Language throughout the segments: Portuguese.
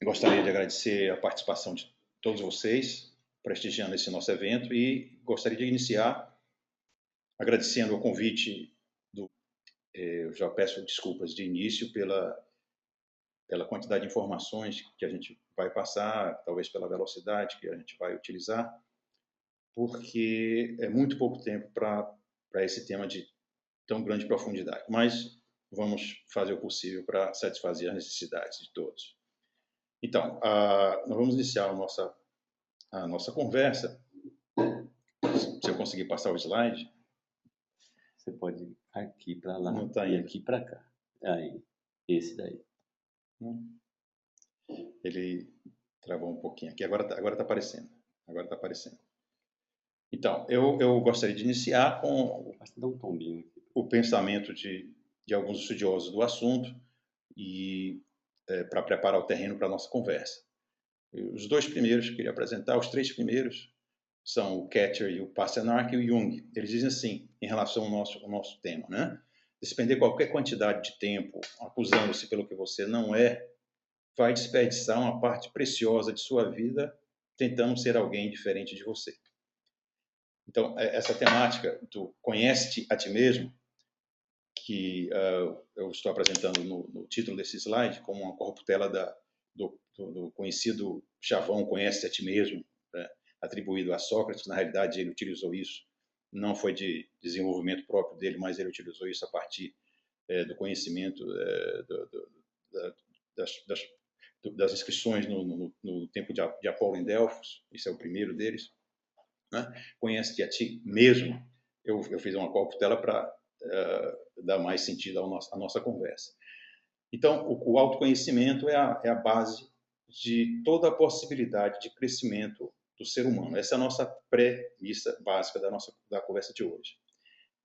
Gostaria de agradecer a participação de todos vocês, prestigiando esse nosso evento, e gostaria de iniciar agradecendo o convite do... Eu já peço desculpas de início pela quantidade de informações que a gente vai passar, talvez pela velocidade que a gente vai utilizar, porque é muito pouco tempo para esse tema de tão grande profundidade. Mas vamos fazer o possível para satisfazer as necessidades de todos. Então, nós vamos iniciar a nossa conversa. Se eu conseguir passar o slide. Você pode ir aqui para lá não tá e aqui para cá. Aí, esse daí. Ele travou um pouquinho aqui. Agora tá aparecendo. Então, eu gostaria de iniciar com Basta dar um tombinho aqui. O pensamento de alguns estudiosos do assunto e para preparar o terreno para a nossa conversa. Os dois primeiros que eu queria apresentar, os três primeiros, são o Ketcher e o Pasternak e o Jung. Eles dizem assim, em relação ao nosso tema, né? Despender qualquer quantidade de tempo acusando-se pelo que você não é, vai desperdiçar uma parte preciosa de sua vida tentando ser alguém diferente de você. Então, essa temática do conhece-te a ti mesmo, que eu estou apresentando no título desse slide, como uma corruptela do conhecido chavão Conhece-te a ti mesmo, né, atribuído a Sócrates. Na realidade, ele utilizou isso, não foi de desenvolvimento próprio dele, mas ele utilizou isso a partir do conhecimento das inscrições no templo de Apolo em Delfos. Esse é o primeiro deles. Né? Conhece-te a ti mesmo. Eu fiz uma corruptela para dar mais sentido à nossa conversa. Então, o autoconhecimento é a base de toda a possibilidade de crescimento do ser humano. Essa é a nossa premissa básica da conversa de hoje.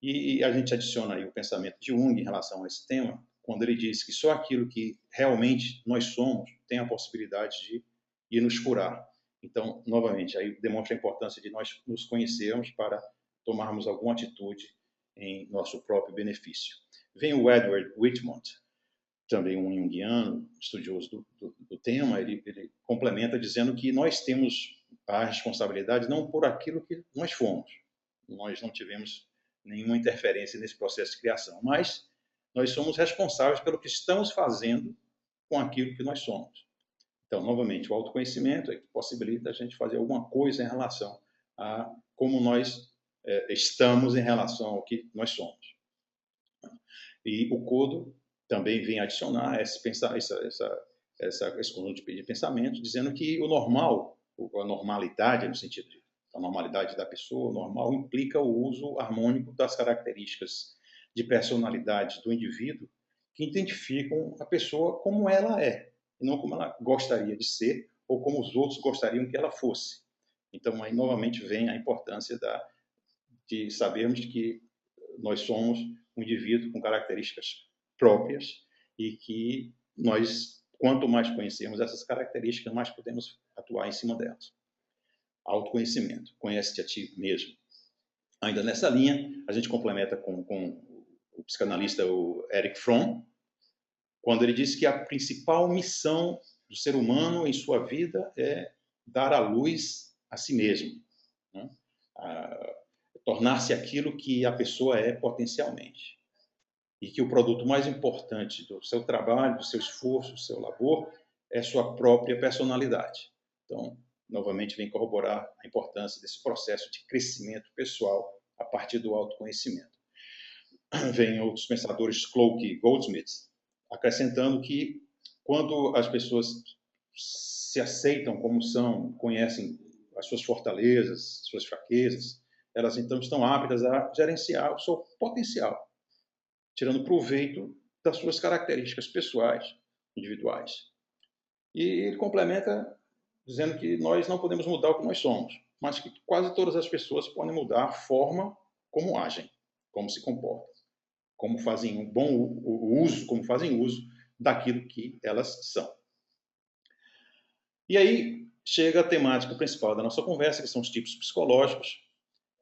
E a gente adiciona aí o pensamento de Jung em relação a esse tema, quando ele diz que só aquilo que realmente nós somos tem a possibilidade de ir nos curar. Então, novamente, aí demonstra a importância de nós nos conhecermos para tomarmos alguma atitude em nosso próprio benefício. Vem o Edward Whitmont, também um junguiano, estudioso do tema, ele complementa dizendo que nós temos a responsabilidade não por aquilo que nós fomos. Nós não tivemos nenhuma interferência nesse processo de criação, mas nós somos responsáveis pelo que estamos fazendo com aquilo que nós somos. Então, novamente, o autoconhecimento é que possibilita a gente fazer alguma coisa em relação a como nós estamos em relação ao que nós somos. E o Kodo também vem adicionar esse conjunto de pensamentos, dizendo que o normal, a normalidade, no sentido de a normalidade da pessoa, o normal implica o uso harmônico das características de personalidade do indivíduo que identificam a pessoa como ela é, e não como ela gostaria de ser ou como os outros gostariam que ela fosse. Então, aí novamente vem a importância de sabermos que nós somos um indivíduo com características próprias e que nós, quanto mais conhecemos essas características, mais podemos atuar em cima delas. Autoconhecimento, conhece-te a ti mesmo. Ainda nessa linha, a gente complementa com o psicanalista o Erich Fromm, quando ele diz que a principal missão do ser humano em sua vida é dar à luz a si mesmo, né? Tornar-se aquilo que a pessoa é potencialmente. E que o produto mais importante do seu trabalho, do seu esforço, do seu labor, é sua própria personalidade. Então, novamente, vem corroborar a importância desse processo de crescimento pessoal a partir do autoconhecimento. Vem outros pensadores, Cloke e Goldsmith, acrescentando que quando as pessoas se aceitam como são, conhecem as suas fortalezas, suas fraquezas, elas então estão aptas a gerenciar o seu potencial, tirando proveito das suas características pessoais, individuais. E ele complementa dizendo que nós não podemos mudar o que nós somos, mas que quase todas as pessoas podem mudar a forma como agem, como se comportam, como fazem um bom uso, como fazem uso daquilo que elas são. E aí chega a temática principal da nossa conversa, que são os tipos psicológicos,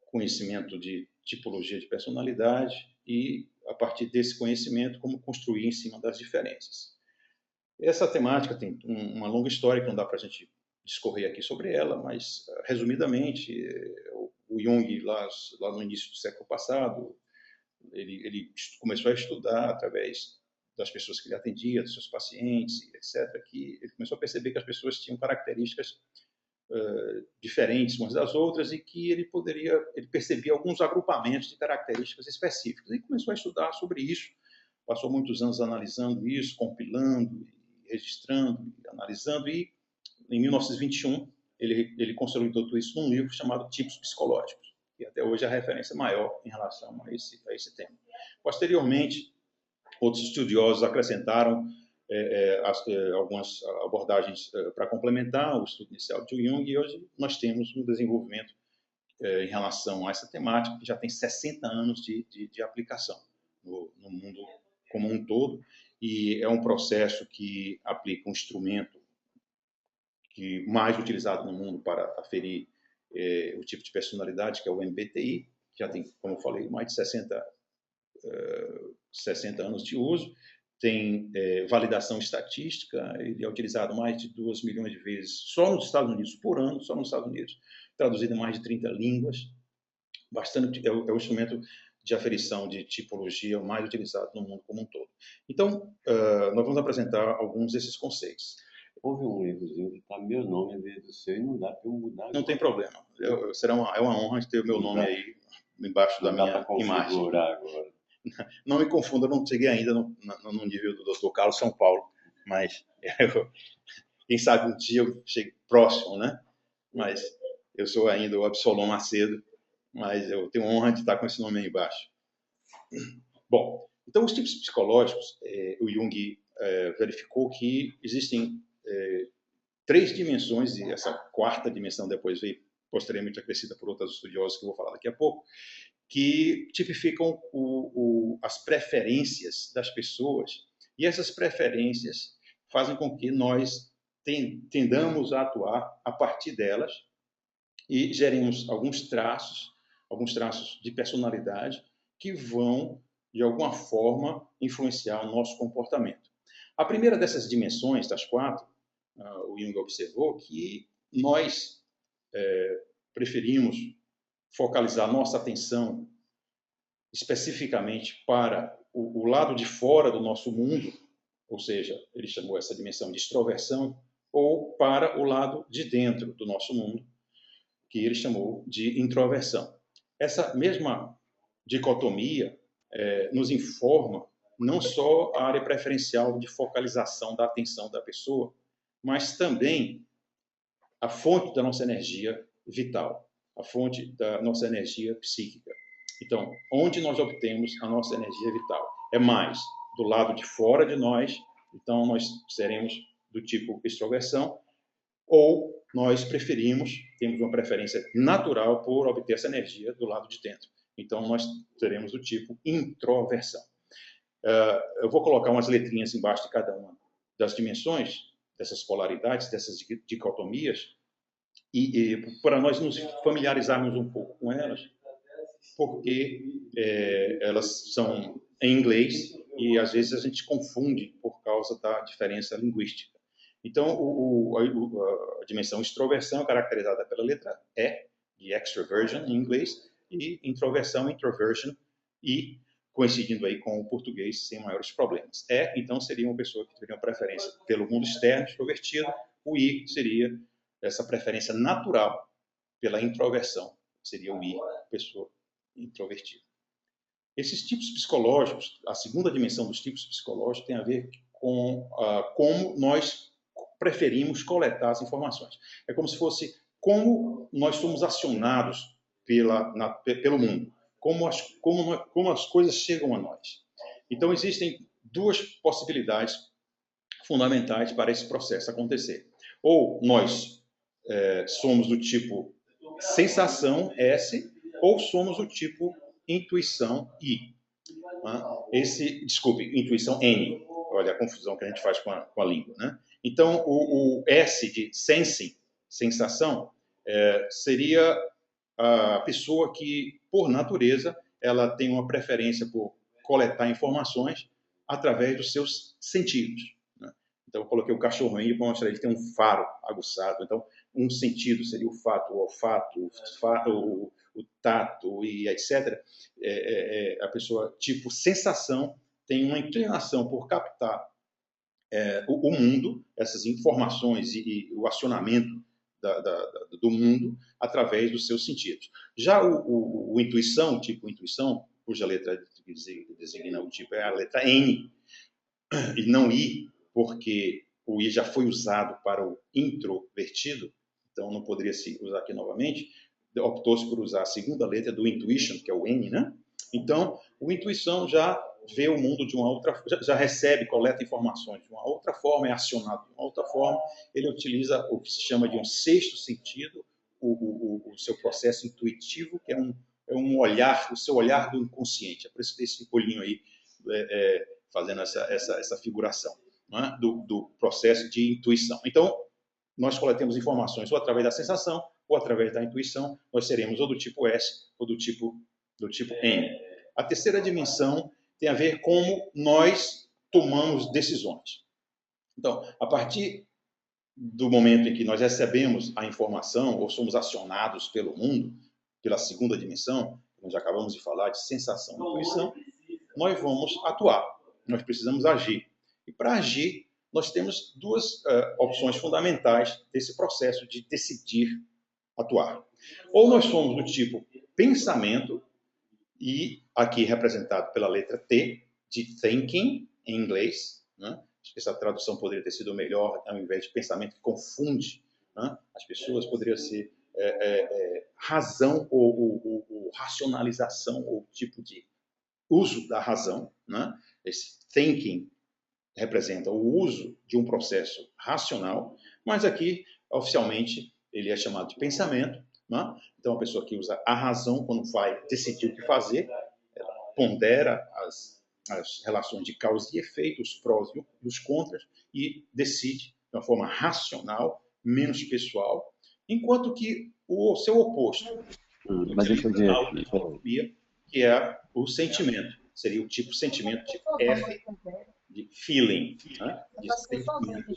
conhecimento de tipologia de personalidade e, a partir desse conhecimento, como construir em cima das diferenças. Essa temática tem uma longa história que não dá para a gente discorrer aqui sobre ela, mas, resumidamente, o Jung, lá no início do século passado, ele começou a estudar através das pessoas que ele atendia, dos seus pacientes, etc., que ele começou a perceber que as pessoas tinham características diferentes umas das outras e que ele percebia alguns agrupamentos de características específicas. E começou a estudar sobre isso, passou muitos anos analisando isso, compilando, registrando, analisando, e em 1921 ele consolidou tudo isso num livro chamado Tipos Psicológicos, que até hoje é a referência maior em relação a esse tema. Posteriormente, outros estudiosos acrescentaram algumas abordagens para complementar o estudo inicial de Jung, e hoje nós temos um desenvolvimento em relação a essa temática que já tem 60 anos de aplicação no mundo como um todo, e é um processo que aplica um instrumento que mais utilizado no mundo para aferir o tipo de personalidade, que é o MBTI, que já tem, como eu falei, mais de 60 anos de uso, tem validação estatística, ele é utilizado mais de 2 milhões de vezes só nos Estados Unidos por ano, só nos Estados Unidos, traduzido em mais de 30 línguas, é o instrumento de aferição de tipologia mais utilizado no mundo como um todo. Então, nós vamos apresentar alguns desses conceitos. Houve um errozinho que está meu nome em vez do seu e não dá para eu mudar agora. Não tem problema. É uma honra ter o meu nome aí embaixo da minha imagem. Agora. Não me confunda, eu não cheguei ainda no nível do Dr. Carlos São Paulo, mas quem sabe um dia eu chegue próximo, né? Mas eu sou ainda o Absolom Macedo, mas eu tenho a honra de estar com esse nome aí embaixo. Bom, então os tipos psicológicos, o Jung verificou que existem 3 dimensões, e essa 4ª dimensão depois veio posteriormente acrescida por outros estudiosos que eu vou falar daqui a pouco, que tipificam as preferências das pessoas, e essas preferências fazem com que nós tendamos a atuar a partir delas e geremos alguns traços de personalidade que vão, de alguma forma, influenciar o nosso comportamento. A primeira dessas dimensões, das 4, o Jung observou que nós preferimos focalizar nossa atenção especificamente para o lado de fora do nosso mundo, ou seja, ele chamou essa dimensão de extroversão, ou para o lado de dentro do nosso mundo, que ele chamou de introversão. Essa mesma dicotomia nos informa não só a área preferencial de focalização da atenção da pessoa, mas também a fonte da nossa energia vital, a fonte da nossa energia psíquica. Então, onde nós obtemos a nossa energia vital? É mais do lado de fora de nós, então nós seremos do tipo extroversão, ou nós temos uma preferência natural por obter essa energia do lado de dentro. Então, nós teremos do tipo introversão. Eu vou colocar umas letrinhas embaixo de cada uma das dimensões, dessas polaridades, dessas dicotomias, e para nós nos familiarizarmos um pouco com elas, porque elas são em inglês e às vezes a gente confunde por causa da diferença linguística. Então, a dimensão extroversão é caracterizada pela letra E, de extroversion em inglês, e introversão, introversion, e coincidindo aí com o português sem maiores problemas. Então, seria uma pessoa que teria uma preferência pelo mundo externo, extrovertido. O I seria essa preferência natural pela introversão, seria o I, pessoa introvertida. Esses tipos psicológicos, a segunda dimensão dos tipos psicológicos tem a ver com como nós preferimos coletar as informações. É como se fosse como nós somos acionados pelo mundo, como as coisas chegam a nós. Então, existem 2 possibilidades fundamentais para esse processo acontecer. Ou nós somos do tipo sensação, S, ou somos do tipo intuição, I. Intuição, N. Olha a confusão que a gente faz com a língua, né? Então, o S de sensing, sensação, seria a pessoa que, por natureza, ela tem uma preferência por coletar informações através dos seus sentidos, né? Então, eu coloquei o cachorrinho para mostrar que ele tem um faro aguçado. Então, um sentido seria o fato, o olfato, o tato e etc. A pessoa, tipo, sensação, tem uma inclinação por captar o mundo, essas informações e o acionamento do mundo através dos seus sentidos. Já o intuição, o tipo intuição, cuja letra que designa o tipo é a letra N, e não I, porque o I já foi usado para o introvertido, então não poderia se usar aqui novamente, optou-se por usar a segunda letra do intuition, que é o N, né? Então, o intuição já vê o mundo de uma outra, já recebe, coleta informações de uma outra forma, é acionado de uma outra forma, ele utiliza o que se chama de um sexto sentido, o seu processo intuitivo, que é um olhar, o seu olhar do inconsciente. É por isso que esse olhinho aí fazendo essa figuração, né, do processo de intuição. Então, nós coletamos informações ou através da sensação ou através da intuição, nós seremos ou do tipo S ou do tipo N. A terceira dimensão tem a ver com como nós tomamos decisões. Então, a partir do momento em que nós recebemos a informação ou somos acionados pelo mundo, pela segunda dimensão, nós acabamos de falar de sensação e intuição, nós vamos atuar, nós precisamos agir. E para agir, nós temos duas opções fundamentais desse processo de decidir atuar. Ou nós somos do tipo pensamento, e aqui representado pela letra T, de thinking, em inglês, né? Acho que essa tradução poderia ter sido melhor, ao invés de pensamento que confunde, né, as pessoas, poderia ser razão ou racionalização, ou tipo de uso da razão, né? Esse thinking representa o uso de um processo racional, mas aqui, oficialmente, ele é chamado de pensamento, né? Então, a pessoa que usa a razão quando vai decidir o que fazer, ela pondera as relações de causa e efeito, os prós e os contras, e decide de uma forma racional, menos pessoal, enquanto que o seu oposto Mas deixa eu utiliza ver a aqui. autonomia, que é o sentimento. Seria o tipo sentimento tipo F, de feeling, né? De sentimento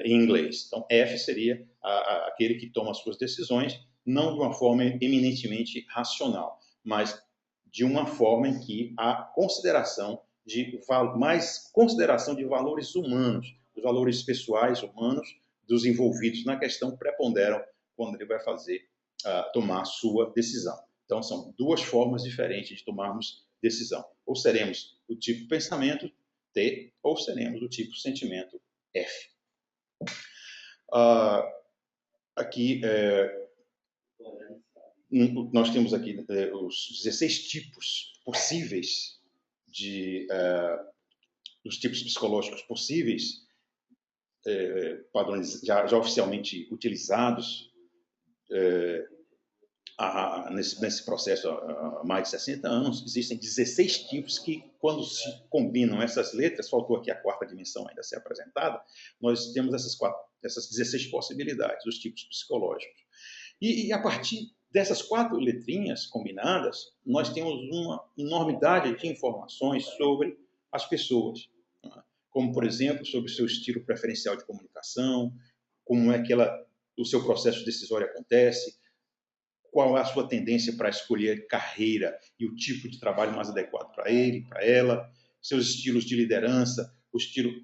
em inglês. Então, F seria aquele que toma as suas decisões, não de uma forma eminentemente racional, mas de uma forma em que há mais consideração de valores humanos, dos valores pessoais humanos dos envolvidos na questão preponderam quando ele vai tomar a sua decisão. Então, são duas formas diferentes de tomarmos decisão. Ou seremos do tipo pensamento, T, ou seremos do tipo sentimento, F. Aqui, nós temos aqui os 16 tipos possíveis dos tipos psicológicos possíveis, padrões já oficialmente utilizados nesse processo há mais de 60 anos. Existem 16 tipos que, quando se combinam essas letras, faltou aqui a quarta dimensão ainda a ser apresentada, nós temos essas 16 possibilidades, os tipos psicológicos. E a partir dessas 4 letrinhas combinadas, nós temos uma enormidade de informações sobre as pessoas, como, por exemplo, sobre o seu estilo preferencial de comunicação, como é que o seu processo decisório acontece, qual é a sua tendência para escolher carreira e o tipo de trabalho mais adequado para ele, para ela, seus estilos de liderança,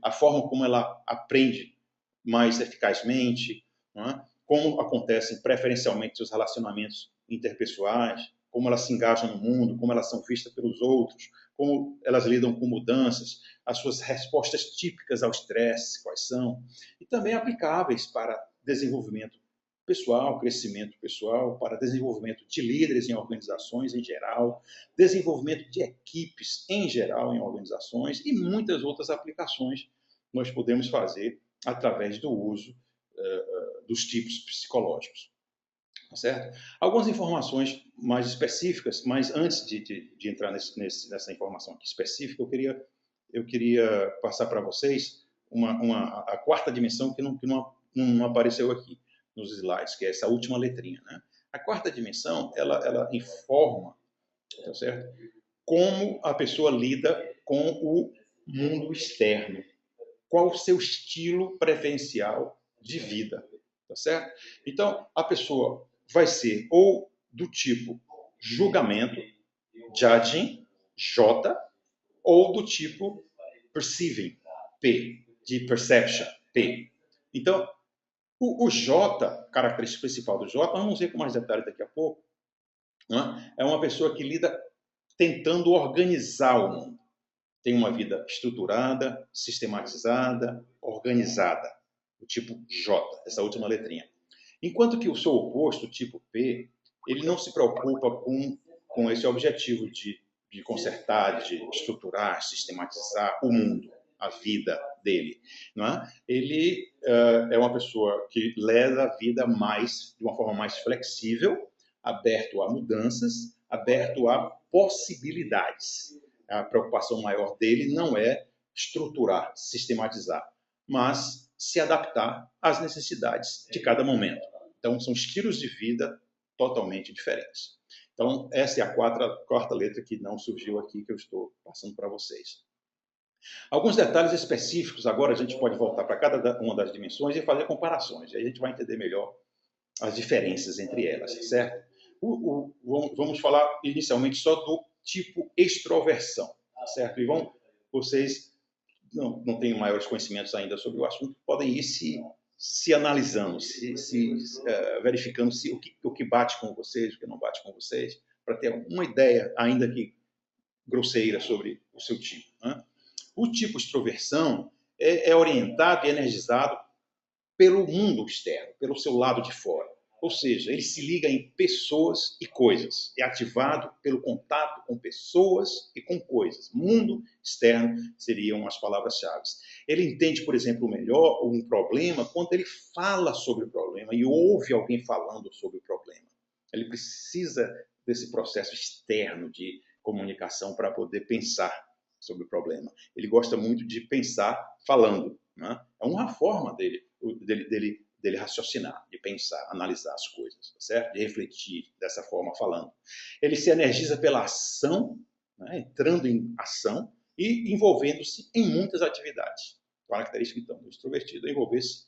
a forma como ela aprende mais eficazmente, não é? Como acontecem preferencialmente seus relacionamentos interpessoais, como elas se engajam no mundo, como elas são vistas pelos outros, como elas lidam com mudanças, as suas respostas típicas ao estresse, quais são, e também aplicáveis para desenvolvimento pessoal, crescimento pessoal, para desenvolvimento de líderes em organizações em geral, desenvolvimento de equipes em geral em organizações e muitas outras aplicações nós podemos fazer através do uso dos tipos psicológicos. Tá certo? Algumas informações mais específicas, mas antes de entrar nessa informação aqui específica, eu queria passar para vocês a quarta dimensão que não apareceu aqui nos slides, que é essa última letrinha, né? A quarta dimensão, ela informa, tá certo? Como a pessoa lida com o mundo externo. qual o seu estilo preferencial de vida, tá certo? Então, a pessoa vai ser ou do tipo julgamento, judging, J, ou do tipo perceiving, P, de perception, P. Então, o J, característica principal do J, nós vamos ver com mais detalhes daqui a pouco, né? É uma pessoa que lida tentando organizar o mundo. Tem uma vida estruturada, sistematizada, organizada, o tipo J, essa última letrinha. Enquanto que o seu oposto, o tipo P, ele não se preocupa com esse objetivo de consertar, de estruturar, sistematizar o mundo, a vida dele. Não é? Ele é uma pessoa que leva a vida de uma forma mais flexível, aberto a mudanças, aberto a possibilidades. A preocupação maior dele não é estruturar, sistematizar, mas se adaptar às necessidades de cada momento. Então, são estilos de vida totalmente diferentes. Então, essa é a quarta letra que não surgiu aqui, que eu estou passando para vocês. Alguns detalhes específicos, agora a gente pode voltar para cada uma das dimensões e fazer comparações, e aí a gente vai entender melhor as diferenças entre elas, certo? Vamos falar inicialmente só do tipo extroversão, certo? E vocês não têm maiores conhecimentos ainda sobre o assunto, podem ir se analisando, verificando o que bate com vocês, o que não bate com vocês, para ter uma ideia, ainda que grosseira, sobre o seu tipo. Né? O tipo extroversão é orientado e energizado pelo mundo externo, pelo seu lado de fora. Ou seja, ele se liga em pessoas e coisas. É ativado pelo contato com pessoas e com coisas. Mundo externo seriam as palavras-chave. Ele entende, por exemplo, melhor um problema quando ele fala sobre o problema e ouve alguém falando sobre o problema. Ele precisa desse processo externo de comunicação para poder pensar sobre o problema. Ele gosta muito de pensar falando. Né? É uma forma dele raciocinar, de pensar, analisar as coisas, certo? De refletir dessa forma falando. Ele se energiza pela ação, né? Entrando em ação e envolvendo-se em muitas atividades. Característica, então, do extrovertido é envolver-se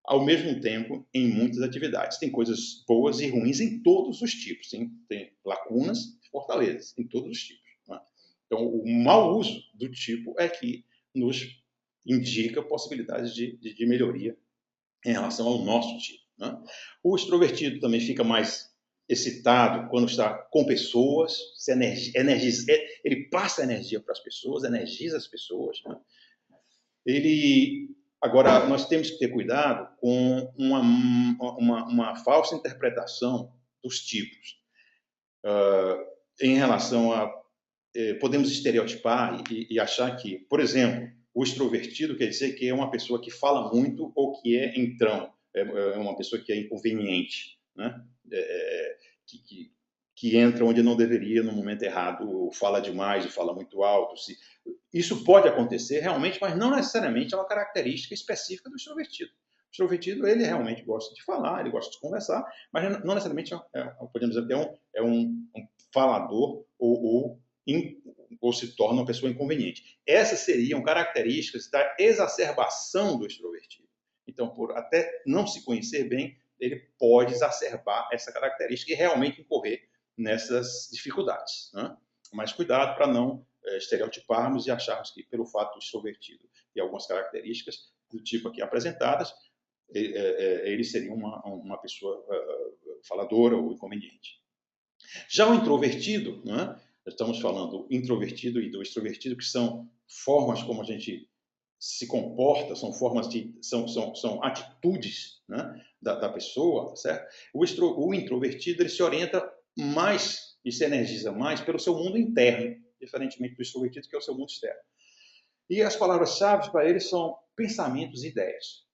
ao mesmo tempo em muitas atividades. Tem coisas boas e ruins em todos os tipos. Tem lacunas e fortalezas em todos os tipos. Né? Então, o mau uso do tipo é que nos indica possibilidades de melhoria em relação ao nosso tipo. Né? O extrovertido também fica mais excitado quando está com pessoas, ele passa energia para as pessoas, energiza as pessoas. Né? Agora, nós temos que ter cuidado com uma falsa interpretação dos tipos. Em relação a... podemos estereotipar e achar que, por exemplo, o extrovertido quer dizer que é uma pessoa que fala muito ou que é entrão, é uma pessoa que é inconveniente, né? Que entra onde não deveria no momento errado, fala demais, fala muito alto. Isso pode acontecer realmente, mas não necessariamente é uma característica específica do extrovertido. O extrovertido, ele realmente gosta de falar, ele gosta de conversar, mas não necessariamente, podemos dizer que é um falador ou se torna uma pessoa inconveniente. Essas seriam características da exacerbação do extrovertido. Então, por até não se conhecer bem, ele pode exacerbar essa característica e realmente incorrer nessas dificuldades. Né? Mas cuidado para não estereotiparmos e acharmos que, pelo fato do extrovertido e algumas características do tipo aqui apresentadas, ele seria uma pessoa faladora ou inconveniente. Já o introvertido, né? Estamos falando do introvertido e do extrovertido, que são formas como a gente se comporta, são formas são atitudes, né, da pessoa, certo? O introvertido, ele se orienta mais e se energiza mais pelo seu mundo interno, diferentemente do extrovertido, que é o seu mundo externo. E as palavras-chave para ele são pensamentos e ideias.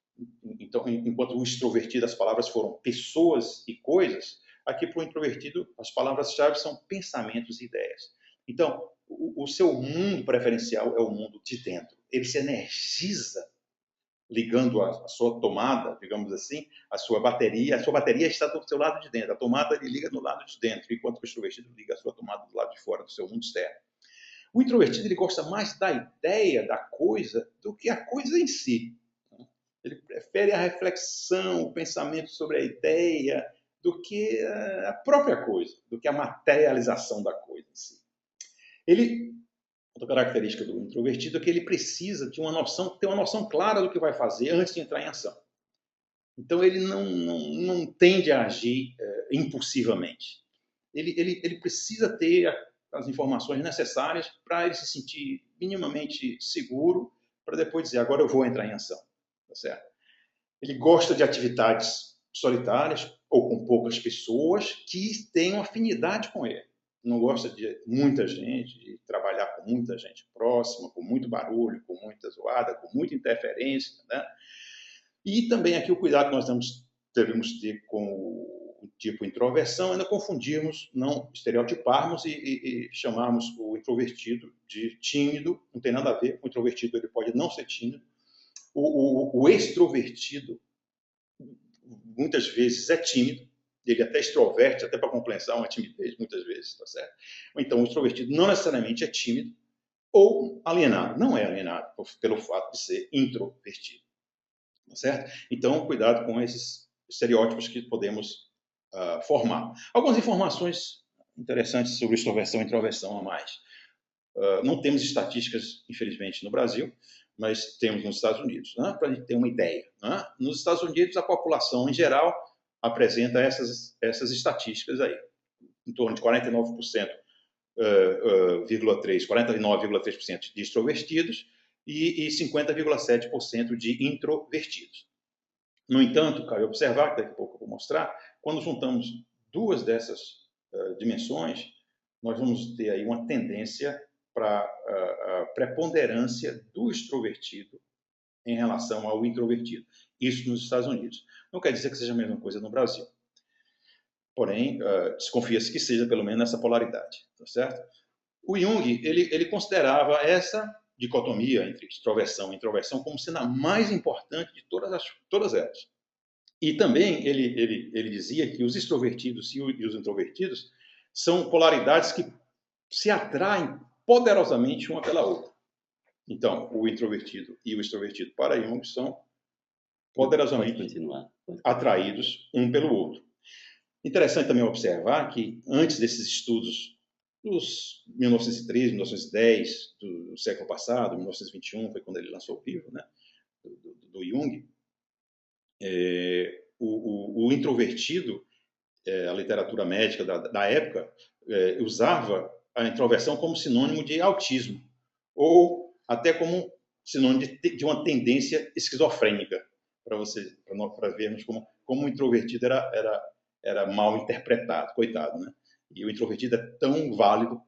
Então, enquanto o extrovertido, as palavras foram pessoas e coisas, aqui para o introvertido, as palavras-chave são pensamentos e ideias. Então, o seu mundo preferencial é o mundo de dentro. Ele se energiza ligando a sua tomada, digamos assim, a sua bateria está do seu lado de dentro, a tomada ele liga no lado de dentro, enquanto o extrovertido liga a sua tomada do lado de fora, do seu mundo externo. O introvertido ele gosta mais da ideia da coisa do que a coisa em si. Ele prefere a reflexão, o pensamento sobre a ideia, do que a própria coisa, do que a materialização da coisa em si. Outra característica do introvertido é que ele precisa de ter uma noção clara do que vai fazer antes de entrar em ação. Então ele não tende a agir impulsivamente. Ele precisa ter as informações necessárias para ele se sentir minimamente seguro, para depois dizer, agora eu vou entrar em ação. Tá certo? Ele gosta de atividades solitárias ou com poucas pessoas que tenham afinidade com ele. Não gosta de muita gente, de trabalhar com muita gente próxima, com muito barulho, com muita zoada, com muita interferência, né? E também aqui o cuidado que nós devemos ter com o tipo introversão é não confundirmos, não estereotiparmos e chamarmos o introvertido de tímido. Não tem nada a ver. O introvertido ele pode não ser tímido. O extrovertido muitas vezes é tímido, ele até extroverte, até para compensar uma timidez, muitas vezes, tá certo? Então, o extrovertido não necessariamente é tímido ou alienado, não é alienado pelo fato de ser introvertido, tá certo? Então, cuidado com esses estereótipos que podemos formar. Algumas informações interessantes sobre extroversão e introversão a mais. Não temos estatísticas, infelizmente, no Brasil, mas temos nos Estados Unidos, né? Para a gente ter uma ideia. Né? Nos Estados Unidos, a população, em geral, apresenta essas estatísticas aí. Em torno de 49,3% 49,3% de extrovertidos e 50,7% de introvertidos. No entanto, cabe observar, que daqui a pouco eu vou mostrar, quando juntamos duas dessas dimensões, nós vamos ter aí uma tendência para a preponderância do extrovertido em relação ao introvertido. Isso nos Estados Unidos. Não quer dizer que seja a mesma coisa no Brasil. Porém, desconfia-se que seja pelo menos essa polaridade, tá certo? O Jung, ele considerava essa dicotomia entre extroversão e introversão como sendo a mais importante de todas elas. E também ele dizia que os extrovertidos e os introvertidos são polaridades que se atraem poderosamente uma pela outra. Então, o introvertido e o extrovertido para Jung são poderosamente atraídos um pelo outro. Interessante também observar que antes desses estudos dos 1913, 1910 do século passado, 1921 foi quando ele lançou o livro, né, do Jung, o introvertido, a literatura médica da época, usava a introversão como sinônimo de autismo, ou até como sinônimo de uma tendência esquizofrênica, para vermos como o introvertido era mal interpretado, coitado, né? E o introvertido é tão válido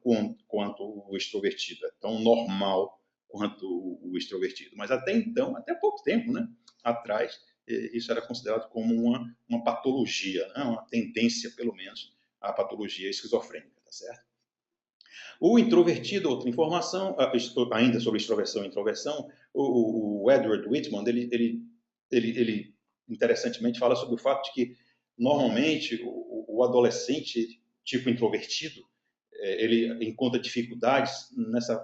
quanto o extrovertido, é tão normal quanto o extrovertido. Mas até então, até pouco tempo, né, atrás, isso era considerado como uma patologia, né, uma tendência, pelo menos, à patologia esquizofrênica, tá certo? O introvertido, outra informação, ainda sobre extroversão e introversão, o Edward Whitman, ele interessantemente fala sobre o fato de que, normalmente, o adolescente tipo introvertido, ele encontra dificuldades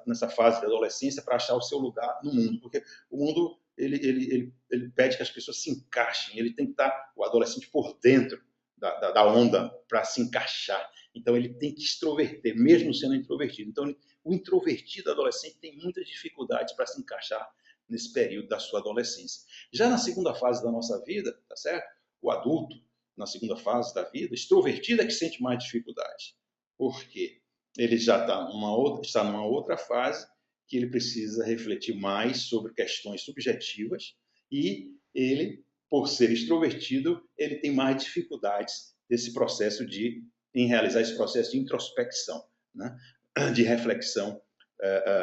nessa fase da adolescência para achar o seu lugar no mundo, porque o mundo ele pede que as pessoas se encaixem, ele tem que estar, o adolescente, por dentro da onda para se encaixar. Então, ele tem que extroverter, mesmo sendo introvertido. Então, o introvertido adolescente tem muitas dificuldades para se encaixar nesse período da sua adolescência. Já na segunda fase da nossa vida, tá certo? O adulto, na segunda fase da vida, extrovertido é que sente mais dificuldade. Por quê? Ele já está numa outra fase que ele precisa refletir mais sobre questões subjetivas e ele, por ser extrovertido, ele tem mais dificuldades em realizar esse processo de introspecção, né? De reflexão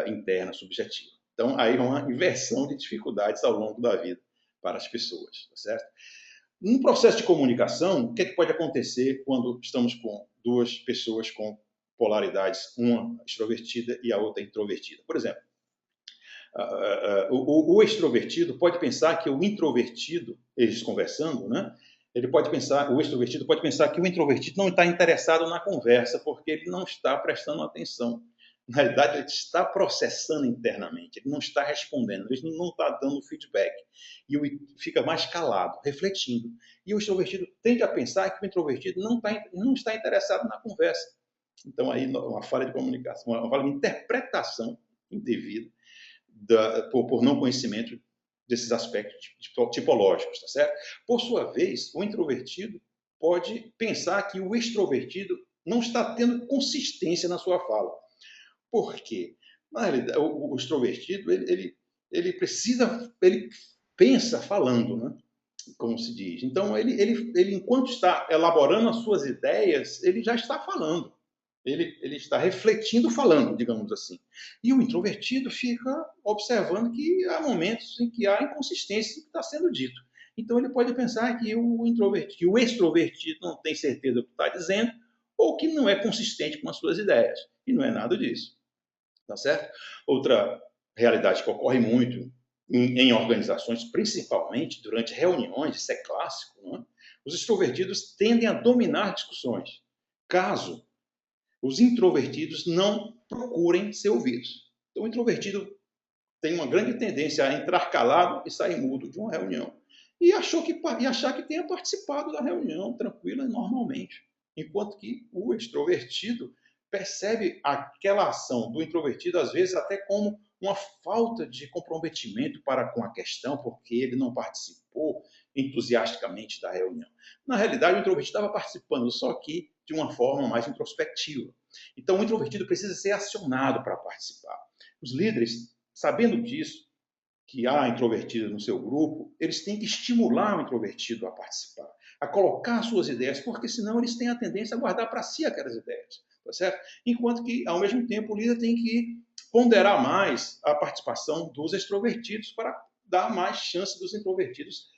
interna, subjetiva. Então, aí é uma inversão de dificuldades ao longo da vida para as pessoas, tá certo? No processo de comunicação, o que pode acontecer quando estamos com duas pessoas com polaridades, uma extrovertida e a outra introvertida? Por exemplo, o extrovertido pode pensar que o introvertido, eles conversando, né? O extrovertido pode pensar que o introvertido não está interessado na conversa porque ele não está prestando atenção Na realidade, ele está processando internamente, ele não está respondendo, ele não está dando feedback. E fica mais calado, refletindo. E o extrovertido tende a pensar que o introvertido não está interessado na conversa. Então, aí, uma falha de comunicação, uma falha de interpretação indevida por não conhecimento desses aspectos tipológicos, tá certo? Por sua vez, o introvertido pode pensar que o extrovertido não está tendo consistência na sua fala. Por quê? Na realidade, o extrovertido, ele pensa falando, né? Como se diz. Então, ele, enquanto está elaborando as suas ideias, ele já está falando. Ele está refletindo falando, digamos assim. E o introvertido fica observando que há momentos em que há inconsistência no que está sendo dito. Então, ele pode pensar que o extrovertido não tem certeza do que está dizendo ou que não é consistente com as suas ideias. E não é nada disso. Tá certo? Outra realidade que ocorre muito em organizações, principalmente durante reuniões, isso é clássico, não é? Os extrovertidos tendem a dominar discussões, caso os introvertidos não procurem ser ouvidos. Então, o introvertido tem uma grande tendência a entrar calado e sair mudo de uma reunião. E achar que tenha participado da reunião tranquila e normalmente. Enquanto que o extrovertido percebe aquela ação do introvertido, às vezes, até como uma falta de comprometimento para com a questão, porque ele não participou entusiasticamente da reunião. Na realidade, o introvertido estava participando, só que de uma forma mais introspectiva. Então, o introvertido precisa ser acionado para participar. Os líderes, sabendo disso, que há introvertido no seu grupo, eles têm que estimular o introvertido a participar, a colocar suas ideias, porque senão eles têm a tendência a guardar para si aquelas ideias, tá certo? Enquanto que, ao mesmo tempo, o líder tem que ponderar mais a participação dos extrovertidos para dar mais chance dos introvertidos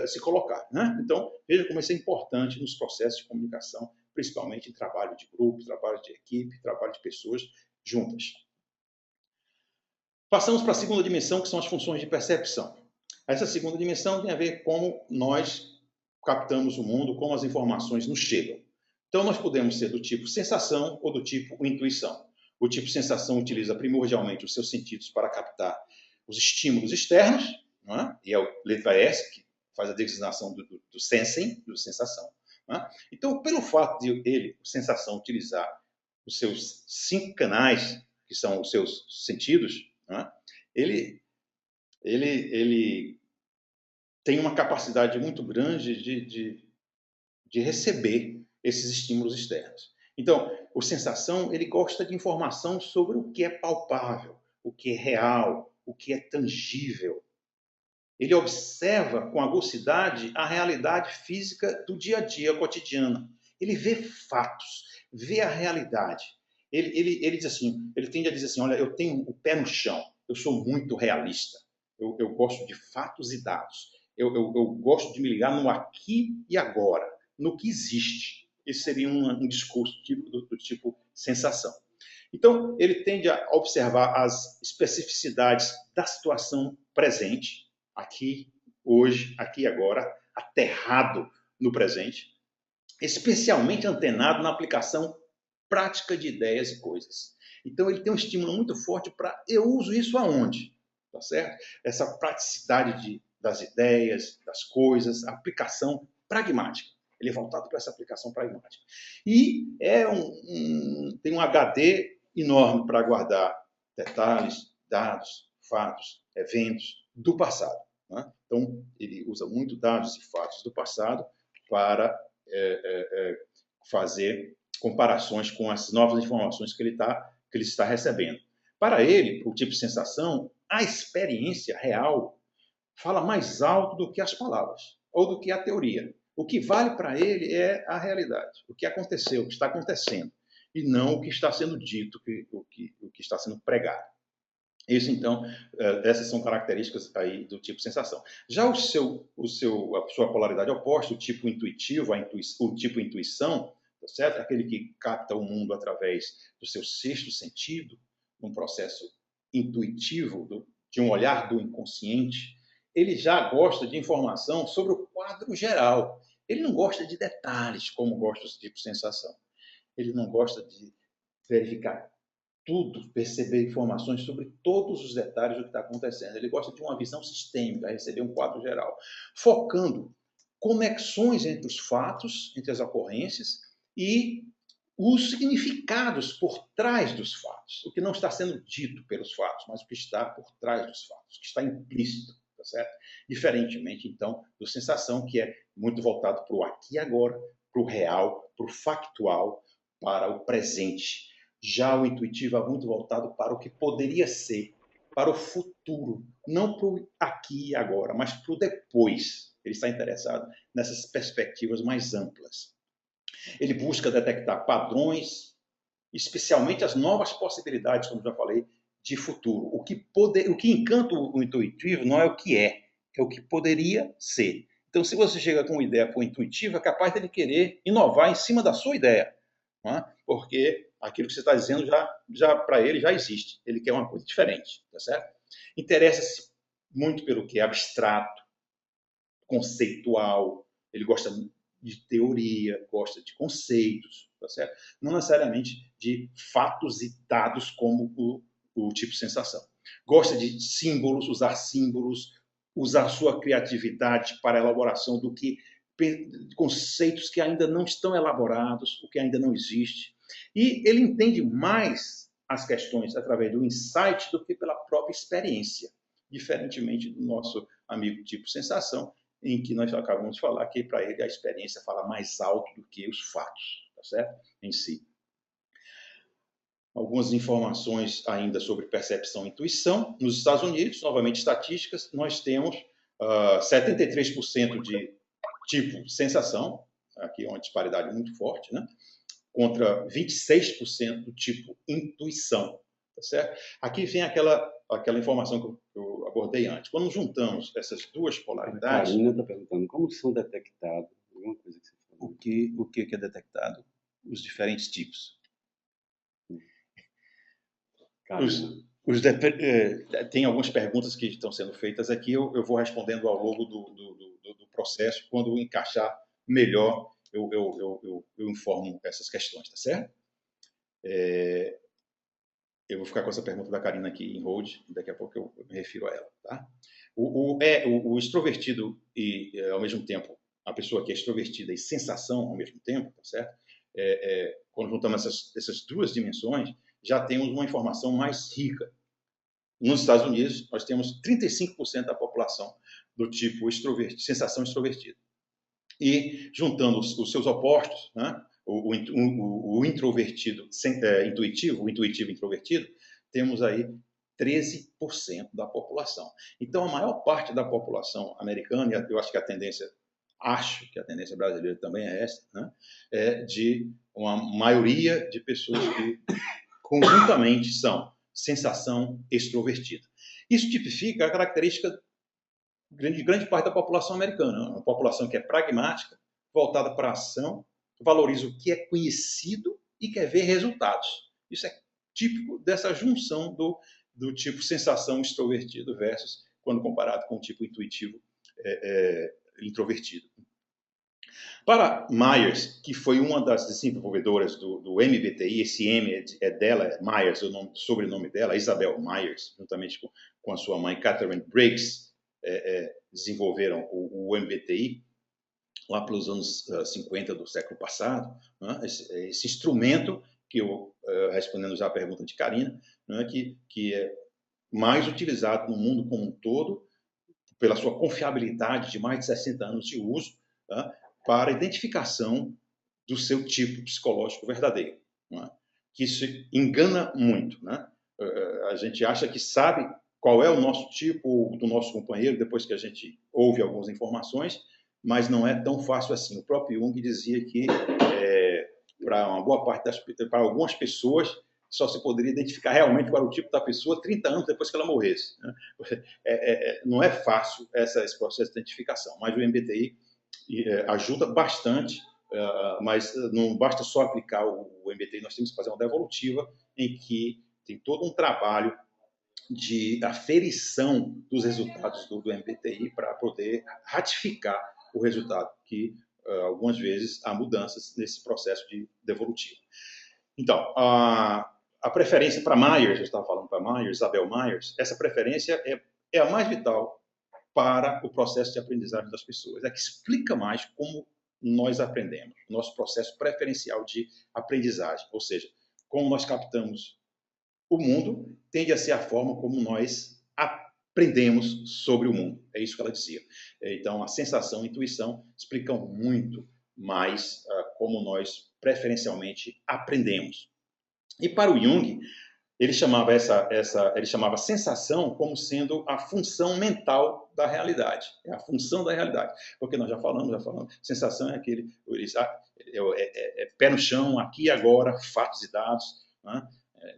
se colocar, né? Então, veja como isso é importante nos processos de comunicação, principalmente em trabalho de grupo, trabalho de equipe, trabalho de pessoas juntas. Passamos para a segunda dimensão, que são as funções de percepção. Essa segunda dimensão tem a ver com como nós captamos o mundo, como as informações nos chegam. Então, nós podemos ser do tipo sensação ou do tipo intuição. O tipo sensação utiliza primordialmente os seus sentidos para captar os estímulos externos, não é? E é a letra S, que faz a designação do sensing, do sensação. Não é? Então, pelo fato de ele, sensação, utilizar os seus 5 canais, que são os seus sentidos, né? ele tem uma capacidade muito grande de receber esses estímulos externos. Então, o sensação, ele gosta de informação sobre o que é palpável, o que é real, o que é tangível. Ele observa com aguçidade a realidade física do dia a dia cotidiana. Ele vê fatos, vê a realidade. Ele diz assim, ele tende a dizer assim, olha, eu tenho o pé no chão, eu sou muito realista, eu gosto de fatos e dados, eu gosto de me ligar no aqui e agora, no que existe. Esse seria um discurso do tipo sensação. Então, ele tende a observar as especificidades da situação presente, aqui, hoje, aqui e agora, aterrado no presente, especialmente antenado na aplicação prática de ideias e coisas. Então, ele tem um estímulo muito forte para eu uso isso aonde? Tá certo? Essa praticidade das ideias, das coisas, aplicação pragmática. Ele é voltado para essa aplicação pragmática. E tem um HD enorme para guardar detalhes, dados, fatos, eventos do passado. Né? Então, ele usa muito dados e fatos do passado para fazer comparações com as novas informações que ele está recebendo. Para ele, o tipo de sensação, a experiência real fala mais alto do que as palavras ou do que a teoria. O que vale para ele é a realidade, o que aconteceu, o que está acontecendo, e não o que está sendo dito, o que está sendo pregado. Isso, então, essas são características aí do tipo sensação. Já a sua polaridade oposta, o tipo intuitivo, o tipo intuição, tá certo? Aquele que capta o mundo através do seu sexto sentido, um processo intuitivo, de um olhar do inconsciente, ele já gosta de informação sobre o quadro geral. Ele não gosta de detalhes, como gosta do tipo sensação. Ele não gosta de verificar tudo, perceber informações sobre todos os detalhes do que está acontecendo. Ele gosta de uma visão sistêmica, receber um quadro geral, focando conexões entre os fatos, entre as ocorrências e os significados por trás dos fatos, o que não está sendo dito pelos fatos, mas o que está por trás dos fatos, o que está implícito, tá certo? Diferentemente, então, do sensação, que é muito voltado para o aqui e agora, para o real, para o factual, para o presente. Já o intuitivo é muito voltado para o que poderia ser, para o futuro, não para o aqui e agora, mas para o depois. Ele está interessado nessas perspectivas mais amplas. Ele busca detectar padrões, especialmente as novas possibilidades, como já falei, de futuro. O que encanta o intuitivo não é o que é o que poderia ser. Então, se você chega com uma ideia para o intuitivo, é capaz de ele querer inovar em cima da sua ideia, não é? Porque aquilo que você está dizendo já para ele já existe. Ele quer uma coisa diferente, tá certo? Interessa-se muito pelo que é abstrato, conceitual. Ele gosta de teoria, gosta de conceitos, tá certo? Não necessariamente de fatos e dados como o tipo sensação. Gosta de símbolos, usar sua criatividade para a elaboração do que conceitos que ainda não estão elaborados, o que ainda não existe. E ele entende mais as questões através do insight do que pela própria experiência, diferentemente do nosso amigo tipo sensação, em que nós acabamos de falar que para ele a experiência fala mais alto do que os fatos, tá certo? Em si. Algumas informações ainda sobre percepção e intuição. Nos Estados Unidos, novamente estatísticas, nós temos 73% de tipo sensação, aqui é uma disparidade muito forte, né? Contra 26% do tipo intuição, tá certo? Aqui vem aquela informação que eu abordei antes. Quando juntamos essas duas polaridades... A Karina está perguntando como são detectados, alguma coisa que você falou. O que é detectado? Os diferentes tipos. Tem algumas perguntas que estão sendo feitas aqui, eu vou respondendo ao longo do processo. Quando encaixar melhor, eu informo essas questões, tá certo? Eu vou ficar com essa pergunta da Karina aqui em hold, daqui a pouco eu me refiro a ela, tá? O extrovertido e, ao mesmo tempo, a pessoa que é extrovertida e sensação ao mesmo tempo, tá certo? Quando juntamos essas duas dimensões, já temos uma informação mais rica. Nos Estados Unidos, nós temos 35% da população do tipo sensação extrovertida. E, juntando os seus opostos, né, o introvertido intuitivo, o intuitivo introvertido, temos aí 13% da população. Então, a maior parte da população americana, e eu acho que a tendência brasileira também é essa, né, é de uma maioria de pessoas que conjuntamente são sensação extrovertida. Isso tipifica a característica de grande parte da população americana, uma população que é pragmática, voltada para a ação, valoriza o que é conhecido e quer ver resultados. Isso é típico dessa junção do tipo sensação extrovertido versus quando comparado com o tipo intuitivo introvertido. Para Myers, que foi uma das desenvolvedoras do MBTI, esse M é dela, Myers, o sobrenome dela, Isabel Myers, juntamente com a sua mãe, Catherine Briggs, desenvolveram o MBTI lá pelos anos 50 do século passado, né? Esse instrumento que eu, respondendo já a pergunta de Karina, né? que é mais utilizado no mundo como um todo, pela sua confiabilidade de mais de 60 anos de uso, né? Para a identificação do seu tipo psicológico verdadeiro, né? Que isso engana muito, né? A gente acha que sabe qual é o nosso tipo do nosso companheiro depois que a gente ouve algumas informações, mas não é tão fácil assim. O próprio Jung dizia que para uma boa parte para algumas pessoas só se poderia identificar realmente qual era o tipo da pessoa 30 anos depois que ela morresse, né? Não é fácil esse processo de identificação, mas o MBTI ajuda bastante, mas não basta só aplicar o MBTI, nós temos que fazer uma devolutiva em que tem todo um trabalho de aferição dos resultados do MBTI para poder ratificar o resultado, que algumas vezes há mudanças nesse processo de devolutivo. Então, a preferência para Myers, eu estava falando para Myers, Isabel Myers, essa preferência é a mais vital para o processo de aprendizagem das pessoas. É que explica mais como nós aprendemos, nosso processo preferencial de aprendizagem, ou seja, como nós captamos o mundo, tende a ser a forma como nós aprendemos sobre o mundo. É isso que ela dizia. Então, a sensação e a intuição explicam muito mais como nós preferencialmente aprendemos. E para o Jung, ele chamava sensação como sendo a função mental da realidade. É a função da realidade. Porque nós já falamos. Sensação é aquele pé no chão, aqui e agora, fatos e dados, né?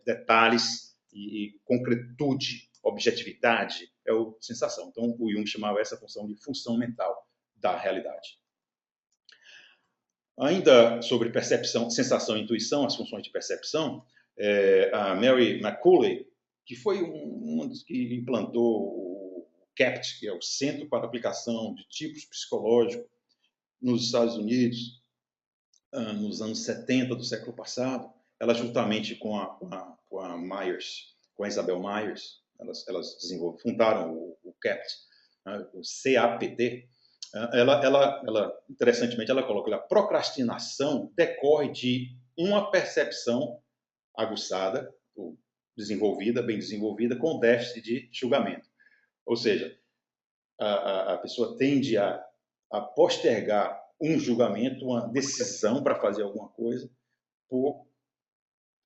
Detalhes e concretude, objetividade, é o sensação. Então, o Jung chamava essa função de função mental da realidade. Ainda sobre percepção, sensação e intuição, as funções de percepção, a Mary McCulley, que foi um dos que implantou o CAPT, que é o Centro para Aplicação de Tipos Psicológicos, nos Estados Unidos, nos anos 70 do século passado, ela juntamente com a Myers, com a Isabel Myers, elas fundaram o CAPT, o CAPT. Interessantemente, ela coloca que a procrastinação decorre de uma percepção aguçada, bem desenvolvida, com déficit de julgamento. Ou seja, a pessoa tende a postergar um julgamento, uma decisão para fazer alguma coisa, por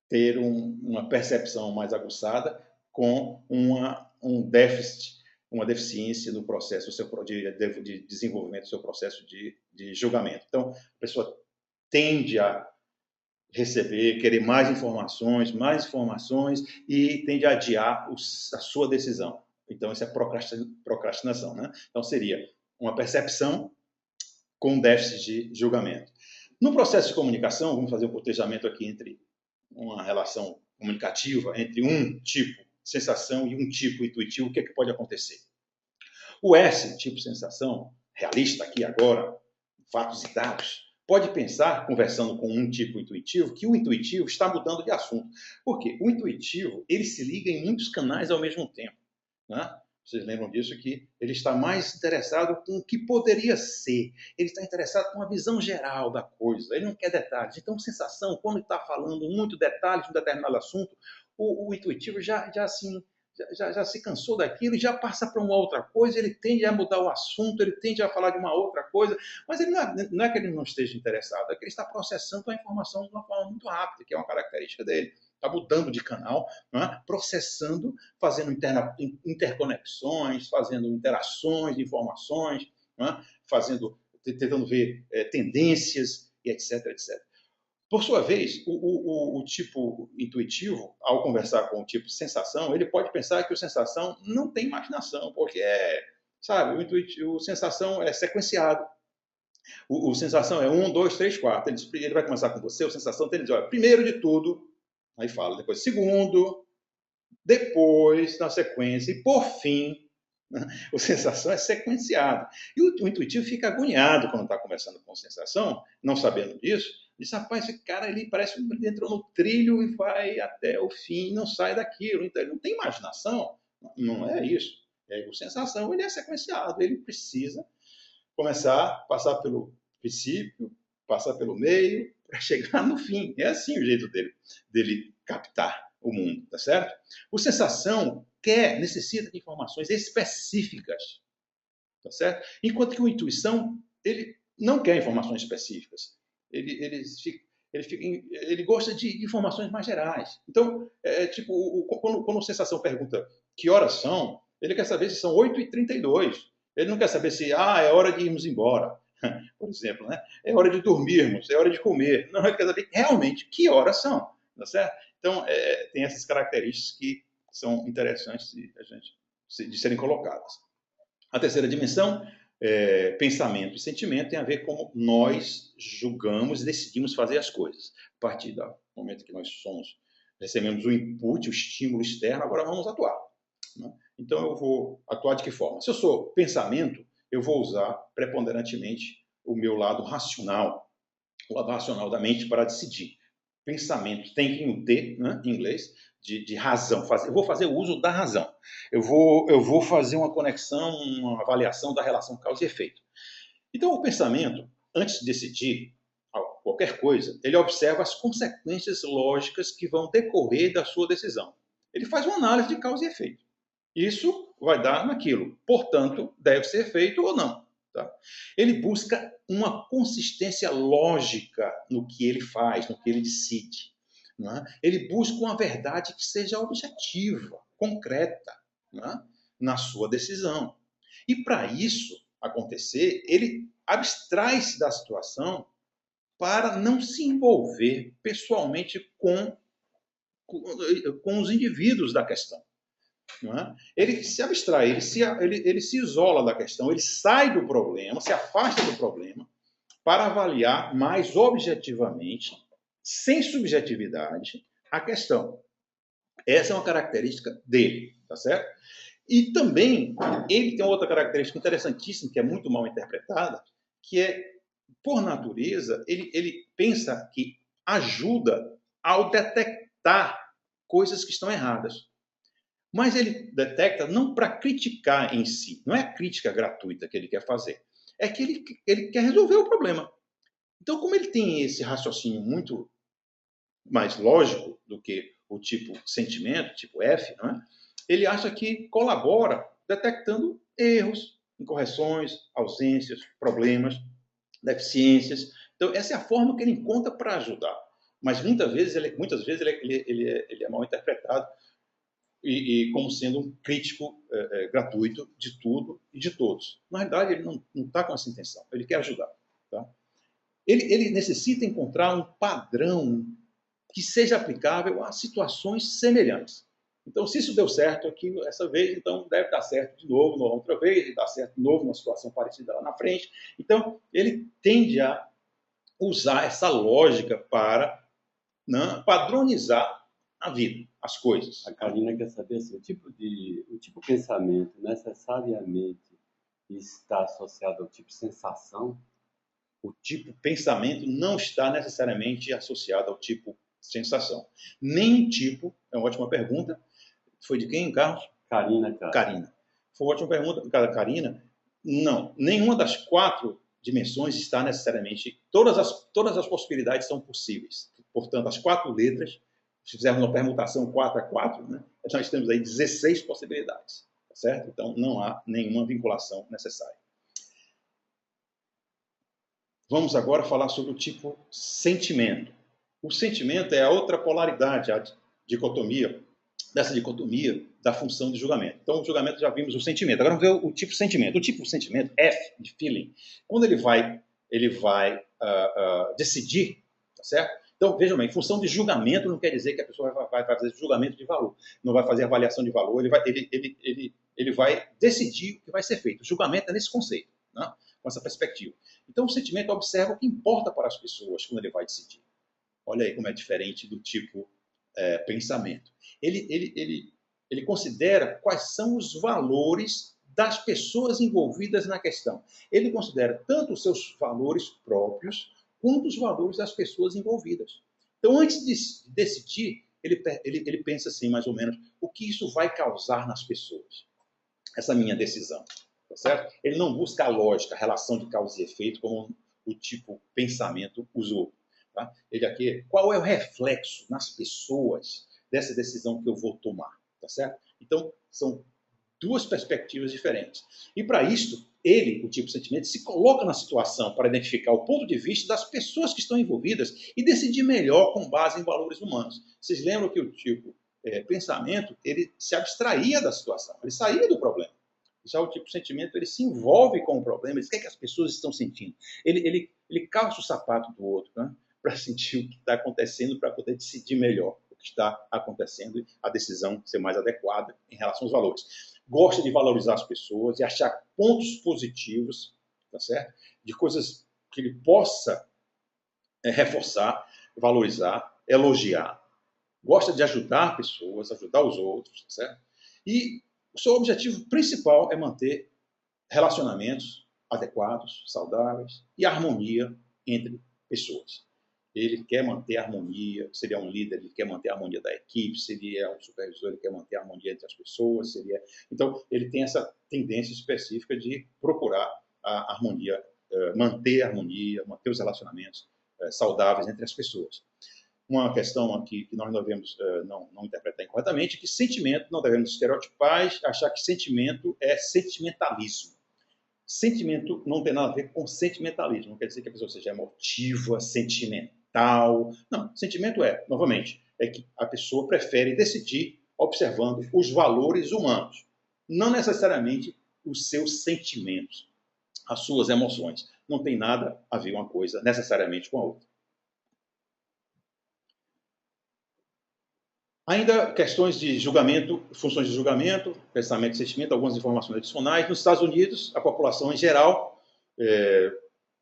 ter uma percepção mais aguçada com um déficit, uma deficiência no processo de desenvolvimento do seu processo de julgamento. Então, a pessoa tende a receber, querer mais informações e tende a adiar a sua decisão. Então, isso é procrastinação, né? Então, seria uma percepção com déficit de julgamento. No processo de comunicação, vamos fazer um cotejamento aqui entre uma relação comunicativa entre um tipo sensação e um tipo intuitivo. O que é que pode acontecer? O S, tipo sensação, realista aqui agora, fatos e dados, pode pensar, conversando com um tipo intuitivo, que o intuitivo está mudando de assunto. Por quê? O intuitivo, ele se liga em muitos canais ao mesmo tempo, né? Vocês lembram disso, que ele está mais interessado com o que poderia ser. Ele está interessado com a visão geral da coisa. Ele não quer detalhes. Então, sensação, quando está falando muito detalhes de um determinado assunto, o intuitivo já se cansou daquilo e já passa para uma outra coisa, ele tende a mudar o assunto, ele tende a falar de uma outra coisa, mas ele não é que ele não esteja interessado, é que ele está processando a informação de uma forma muito rápida, que é uma característica dele. Está mudando de canal, né? Processando, fazendo interconexões, fazendo interações de informações, né? Tentando ver tendências, e etc, etc. Por sua vez, o tipo intuitivo, ao conversar com o tipo sensação, ele pode pensar que o sensação não tem imaginação, porque o sensação é sequenciado. O sensação é 1, 2, 3, 4. Ele vai começar com você, o sensação tem, ele diz, olha, primeiro de tudo, aí fala, depois segundo, depois, na sequência, e por fim, o sensação é sequenciado. E o intuitivo fica agoniado quando está conversando com a sensação, não sabendo disso, diz, rapaz, esse cara ele parece que ele entrou no trilho e vai até o fim, não sai daquilo. Então, ele não tem imaginação. Não é isso. O sensação ele é sequenciado, ele precisa começar, passar pelo princípio, passar pelo meio, para chegar no fim. É assim o jeito dele captar o mundo, tá certo? O sensação necessita de informações específicas, tá certo? Enquanto que o intuição, ele não quer informações específicas. Ele gosta de informações mais gerais. Então, quando a sensação pergunta que horas são, ele quer saber se são 8h32. Ele não quer saber se é hora de irmos embora, por exemplo, né? É hora de dormirmos, é hora de comer. Não, ele quer saber realmente que horas são, tá certo? Então, tem essas características que são interessantes de serem colocadas. A terceira dimensão, pensamento e sentimento, tem a ver com como nós julgamos e decidimos fazer as coisas. A partir do momento que nós recebemos o input, o estímulo externo, agora vamos atuar, né? Então, eu vou atuar de que forma? Se eu sou pensamento, eu vou usar preponderantemente o meu lado racional, o lado racional da mente para decidir. pensamento, thinking, o T, né, em inglês, de razão. Eu vou fazer o uso da razão. Eu vou fazer uma conexão, uma avaliação da relação causa e efeito. Então, o pensamento, antes de decidir qualquer coisa, ele observa as consequências lógicas que vão decorrer da sua decisão. Ele faz uma análise de causa e efeito. Isso vai dar naquilo. Portanto, deve ser feito ou não. Tá? Ele busca uma consistência lógica no que ele faz, no que ele decide. Não é? Ele busca uma verdade que seja objetiva, concreta, não é? Na sua decisão. E para isso acontecer, ele abstrai-se da situação para não se envolver pessoalmente com os indivíduos da questão. Não é? Ele se abstrai, ele se isola da questão, ele sai do problema, se afasta do problema, para avaliar mais objetivamente, sem subjetividade, a questão. Essa é uma característica dele, tá certo? E também, ele tem outra característica interessantíssima, que é muito mal interpretada, que é, por natureza, ele pensa que ajuda ao detectar coisas que estão erradas. Mas ele detecta não para criticar em si, não é a crítica gratuita que ele quer fazer, é que ele quer resolver o problema. Então, como ele tem esse raciocínio muito mais lógico do que o tipo sentimento, tipo F, não é? Ele acha que colabora detectando erros, incorreções, ausências, problemas, deficiências. Então, essa é a forma que ele encontra para ajudar. Mas muitas vezes ele é mal interpretado e como sendo um crítico gratuito de tudo e de todos. Na realidade, ele não está com essa intenção. Ele quer ajudar. Tá? Ele necessita encontrar um padrão que seja aplicável a situações semelhantes. Então, se isso deu certo aqui essa vez, então deve dar certo de novo, na outra vez, e dar certo de novo numa situação parecida lá na frente. Então, ele tende a usar essa lógica para, né, padronizar a vida, as coisas. A Karina quer saber se o tipo de pensamento necessariamente está associado ao tipo sensação. O tipo pensamento não está necessariamente associado ao tipo sensação. Nem tipo, é uma ótima pergunta. Foi de quem, Carlos? Karina. Foi uma ótima pergunta, Karina. Não, nenhuma das 4 dimensões está necessariamente... Todas as possibilidades são possíveis. Portanto, as 4 letras, se fizermos uma permutação 4 a 4, né, nós temos aí 16 possibilidades. Tá certo? Então, não há nenhuma vinculação necessária. Vamos agora falar sobre o tipo sentimento. O sentimento é a outra polaridade, a dicotomia, dessa dicotomia da função de julgamento. Então, o julgamento já vimos o sentimento. Agora vamos ver o tipo sentimento. O tipo sentimento, F, de feeling, quando ele vai decidir, tá certo? Então, vejam bem, função de julgamento não quer dizer que a pessoa vai fazer julgamento de valor, não vai fazer avaliação de valor, ele vai decidir o que vai ser feito. O julgamento é nesse conceito, né? Com essa perspectiva. Então, o sentimento observa o que importa para as pessoas quando ele vai decidir. Olha aí como é diferente do tipo pensamento. Ele considera quais são os valores das pessoas envolvidas na questão. Ele considera tanto os seus valores próprios quanto os valores das pessoas envolvidas. Então, antes de decidir, ele pensa assim, mais ou menos, o que isso vai causar nas pessoas? Essa minha decisão. Tá certo? Ele não busca a lógica, a relação de causa e efeito, como o tipo pensamento usou. Tá? Ele aqui, qual é o reflexo nas pessoas dessa decisão que eu vou tomar? Tá certo? Então, são 2 perspectivas diferentes. E para isso, ele, o tipo sentimento, se coloca na situação para identificar o ponto de vista das pessoas que estão envolvidas e decidir melhor com base em valores humanos. Vocês lembram que o tipo pensamento, ele se abstraía da situação, ele saía do problema. Já o tipo sentimento, ele se envolve com o problema, ele diz o que é que as pessoas estão sentindo. Ele calça o sapato do outro, né, para sentir o que está acontecendo, para poder decidir melhor o que está acontecendo e a decisão ser mais adequada em relação aos valores. Gosta de valorizar as pessoas e achar pontos positivos, tá certo? De coisas que ele possa reforçar, valorizar, elogiar. Gosta de ajudar pessoas, ajudar os outros, tá certo? E o seu objetivo principal é manter relacionamentos adequados, saudáveis e harmonia entre pessoas. ele quer manter a harmonia, se ele é um líder, ele quer manter a harmonia da equipe, se ele é um supervisor, ele quer manter a harmonia entre as pessoas, então ele tem essa tendência específica de procurar a harmonia, manter a harmonia, manter os relacionamentos saudáveis entre as pessoas. Uma questão aqui que nós não devemos não interpretar incorretamente, que sentimento, não devemos estereotipar, achar que sentimento é sentimentalismo. Sentimento não tem nada a ver com sentimentalismo, não quer dizer que a pessoa seja emotiva, sentimental. Não, sentimento novamente, é que a pessoa prefere decidir observando os valores humanos, não necessariamente os seus sentimentos, as suas emoções. Não tem nada a ver uma coisa necessariamente com a outra. Ainda questões de julgamento, funções de julgamento, pensamento e sentimento, algumas informações adicionais. Nos Estados Unidos, a população em geral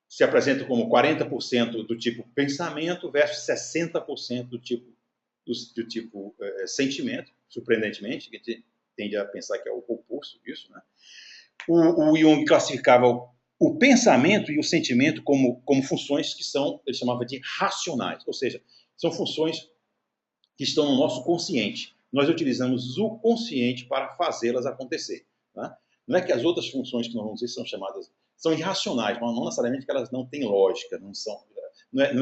se apresenta como 40% do tipo pensamento versus 60% do tipo sentimento, surpreendentemente, que a gente tende a pensar que é o oposto disso, né? O Jung classificava o pensamento e o sentimento como funções que ele chamava de racionais, ou seja, são funções que estão no nosso consciente. Nós utilizamos o consciente para fazê-las acontecer. Né? Não é que as outras funções que nós vamos dizer são irracionais, mas não necessariamente que elas não têm lógica, não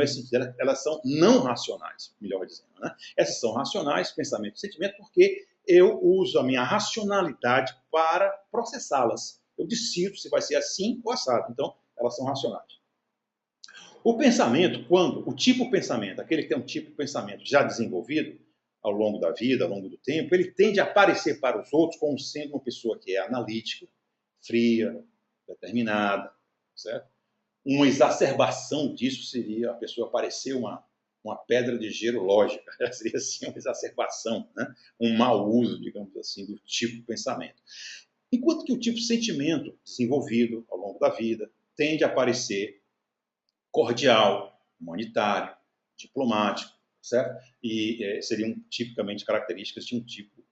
é sentido, elas são não racionais, melhor dizendo. Né? Essas são racionais, pensamento e sentimento, porque eu uso a minha racionalidade para processá-las. Eu decido se vai ser assim ou assado. Então, elas são racionais. O pensamento, o tipo pensamento, aquele que tem um tipo pensamento já desenvolvido ao longo da vida, ao longo do tempo, ele tende a aparecer para os outros como sendo uma pessoa que é analítica, fria, determinada, certo? Uma exacerbação disso seria a pessoa parecer uma pedra de gelo lógica, seria assim uma exacerbação, né? Um mau uso, digamos assim, do tipo pensamento. Enquanto que o tipo sentimento desenvolvido ao longo da vida tende a aparecer cordial, humanitário, diplomático, certo? E seriam tipicamente características de um tipo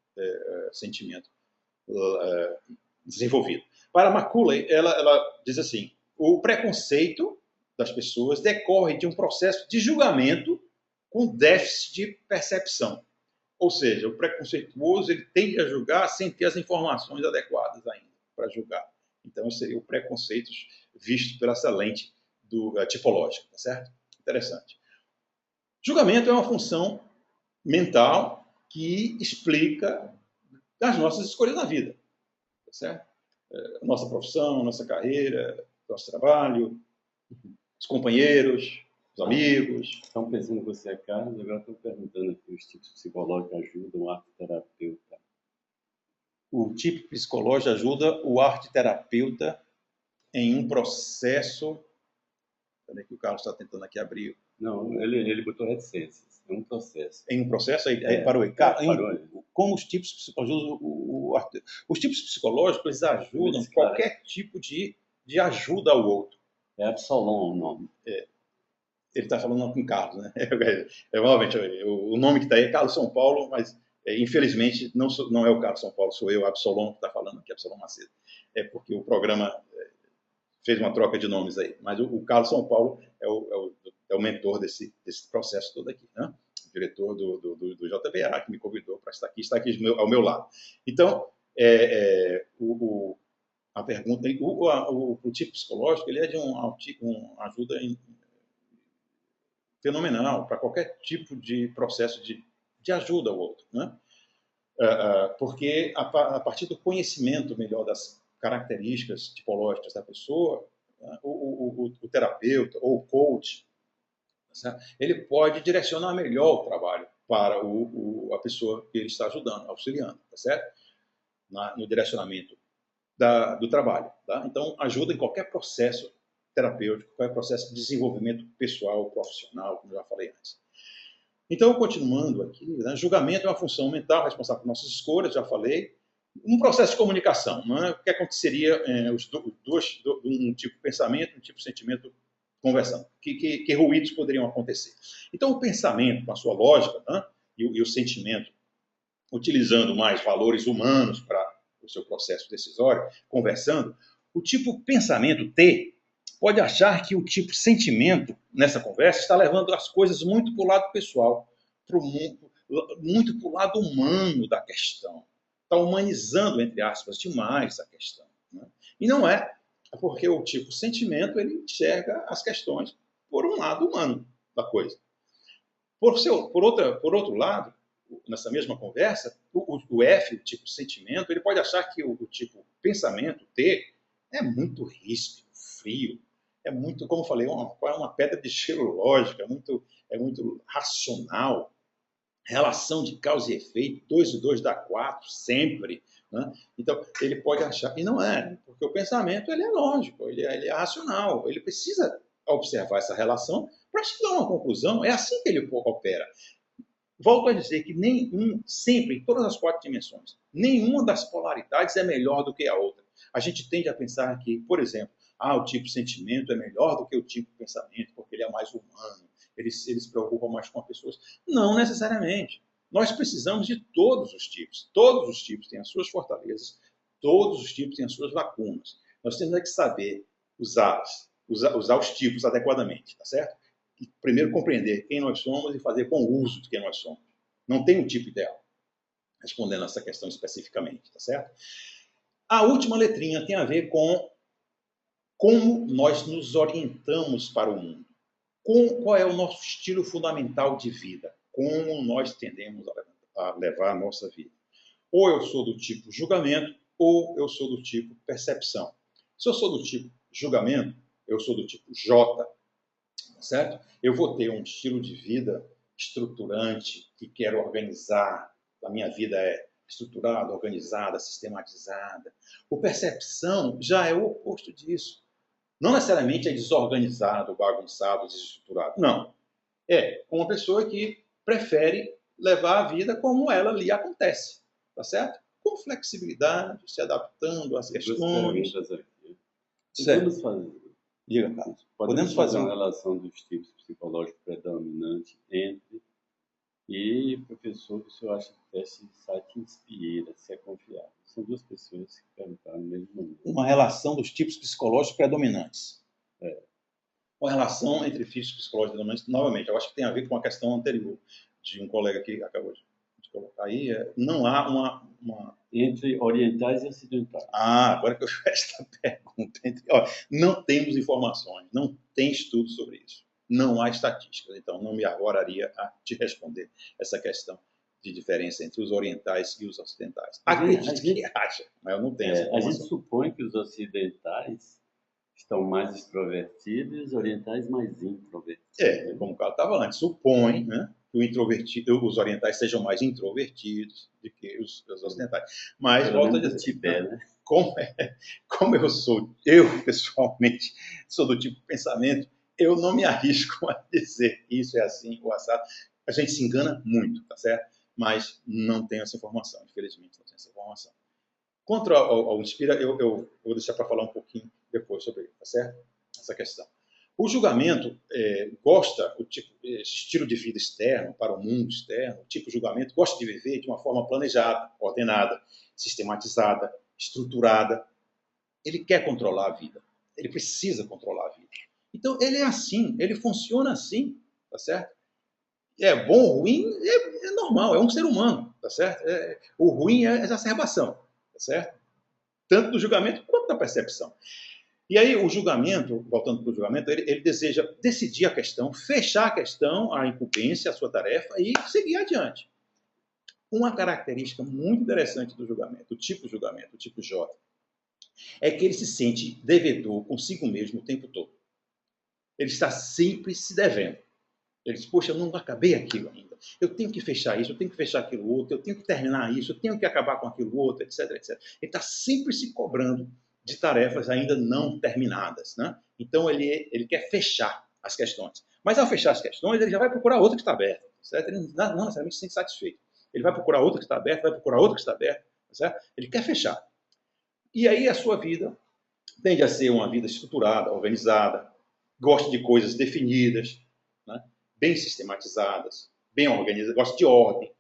sentimento desenvolvido. Para Macaulay, ela diz assim, o preconceito das pessoas decorre de um processo de julgamento com déficit de percepção. Ou seja, o preconceituoso ele tende a julgar sem ter as informações adequadas ainda para julgar. Então, seria o preconceito visto pela essa lente tipológica, tá certo? Interessante. Julgamento é uma função mental que explica as nossas escolhas na vida, tá certo? Nossa profissão, nossa carreira, nosso trabalho, os companheiros, os amigos. Estão pensando que você é Carlos, agora estão perguntando aqui, os tipos psicológicos ajudam o arteterapeuta? O tipo psicológico ajuda o arteterapeuta em um processo. Peraí que o Carlos está tentando aqui abrir. Não, ele botou reticências. É um processo. Em um processo? Aí parou aí. Como os tipos psicológicos... Os tipos psicológicos eles ajudam qualquer tipo de ajuda ao outro. É Absalom o nome. Ele está falando com Carlos, né? Realmente, o nome que está aí é Carlos São Paulo, mas infelizmente não é o Carlos São Paulo, sou eu, Absalom, que está falando aqui, Absalom Macedo. É porque o programa fez uma troca de nomes aí. Mas o Carlos São Paulo é o mentor desse processo todo aqui, né? O diretor do JBA, que me convidou para estar aqui ao meu lado. Então, a pergunta, o tipo psicológico, ele é de uma ajuda fenomenal para qualquer tipo de processo de ajuda ao outro, né? Porque a partir do conhecimento melhor das características tipológicas da pessoa, o terapeuta ou o coach, certo? Ele pode direcionar melhor o trabalho para a pessoa que ele está ajudando, auxiliando, tá certo? No direcionamento do trabalho. Tá? Então, ajuda em qualquer processo terapêutico, qualquer processo de desenvolvimento pessoal, profissional, como eu já falei antes. Então, continuando aqui, né, julgamento é uma função mental responsável por nossas escolhas, já falei. Um processo de comunicação, né? O que aconteceria um tipo de pensamento, um tipo de sentimento conversando? Que ruídos poderiam acontecer? Então, o pensamento, com a sua lógica, né, e o sentimento, utilizando mais valores humanos para o seu processo decisório, conversando, o tipo pensamento T pode achar que o tipo sentimento, nessa conversa, está levando as coisas muito para o lado pessoal, muito para o lado humano da questão. Está humanizando, entre aspas, demais a questão. Né? E não é, porque o tipo sentimento ele enxerga as questões por um lado humano da coisa. Por outro lado, nessa mesma conversa, o F, o tipo sentimento, ele pode achar que o tipo pensamento, T, é muito ríspido, frio, é muito, como eu falei, uma pedra de gelo lógica, é muito racional, relação de causa e efeito, 2 e 2 dá 4, sempre. Né? Então, ele pode achar, e não é, porque o pensamento ele é lógico, ele é racional, ele precisa observar essa relação para chegar a uma conclusão, é assim que ele opera. Volto a dizer que sempre, em todas as 4 dimensões, nenhuma das polaridades é melhor do que a outra. A gente tende a pensar que, por exemplo, o tipo sentimento é melhor do que o tipo pensamento, porque ele é mais humano, ele se preocupa mais com as pessoas. Não necessariamente. Nós precisamos de todos os tipos. Todos os tipos têm as suas fortalezas, todos os tipos têm as suas lacunas. Nós temos que saber usar os tipos adequadamente, tá certo? Primeiro compreender quem nós somos e fazer bom uso de quem nós somos. Não tem um tipo ideal, respondendo essa questão especificamente, tá certo? A última letrinha tem a ver com como nós nos orientamos para o mundo. Qual é o nosso estilo fundamental de vida? Como nós tendemos a levar a nossa vida? Ou eu sou do tipo julgamento, ou eu sou do tipo percepção. Se eu sou do tipo julgamento, eu sou do tipo J, certo? Eu vou ter um estilo de vida estruturante, que quero organizar. A minha vida é estruturada, organizada, sistematizada. O percepção já é o oposto disso. Não necessariamente é desorganizado, bagunçado, desestruturado. Não. É uma pessoa que prefere levar a vida como ela lhe acontece. Tá certo? Com flexibilidade, se adaptando às questões. Podemos fazer. Diga, Carlos. Podemos fazer uma relação dos tipos psicológicos predominantes entre e professor que o senhor acha que esse site inspira, se é confiável. São 2 pessoas que perguntaram no mesmo momento. Uma relação dos tipos psicológicos predominantes. Uma relação entre tipos psicológicos predominantes, novamente, eu acho que tem a ver com a questão anterior de um colega que acabou de colocar aí. Não há uma... Entre orientais e ocidentais. Agora que eu fiz esta pergunta. Não temos informações, não tem estudo sobre isso. Não há estatísticas, então não me arvoraria a te responder essa questão de diferença entre os orientais e os ocidentais. Acredito que acha, mas eu não tenho essa informação. A gente supõe que os ocidentais estão mais extrovertidos e os orientais mais introvertidos. Como o Carlos estava antes, supõe, né, que os orientais sejam mais introvertidos do que os ocidentais. Mas, volto a dizer, Tibete, né? Como eu pessoalmente, sou do tipo pensamento, eu não me arrisco a dizer que isso é assim ou assado. A gente se engana muito, tá certo? Mas não tenho essa informação, infelizmente não tenho essa informação. Quanto ao Inspira, eu vou deixar para falar um pouquinho depois sobre ele, tá certo? Essa questão. O julgamento esse estilo de vida externo, para o mundo externo, o tipo de julgamento, gosta de viver de uma forma planejada, ordenada, sistematizada, estruturada. Ele quer controlar a vida. Ele precisa controlar a vida. Então, ele é assim, ele funciona assim, tá certo? É bom ou ruim, é normal, é um ser humano, tá certo? O ruim é a exacerbação, tá certo? Tanto do julgamento quanto da percepção. E aí o julgamento, voltando para o julgamento, ele deseja decidir a questão, fechar a questão, a incumbência, a sua tarefa e seguir adiante. Uma característica muito interessante do julgamento, do tipo julgamento, o tipo J, é que ele se sente devedor consigo mesmo o tempo todo. Ele está sempre se devendo. Ele diz, poxa, eu não acabei aquilo ainda. Eu tenho que fechar isso, eu tenho que fechar aquilo outro, eu tenho que terminar isso, eu tenho que acabar com aquilo outro, etc, etc. Ele está sempre se cobrando de tarefas ainda não terminadas. Né? Então, ele quer fechar as questões. Mas, ao fechar as questões, ele já vai procurar outra que está aberta. Certo? Ele não necessariamente se sente satisfeito. Ele vai procurar outra que está aberta, vai procurar outra que está aberta. Certo? Ele quer fechar. E aí a sua vida tende a ser uma vida estruturada, organizada, gosta de coisas definidas, né? Bem sistematizadas, bem organizadas, gosta de ordem.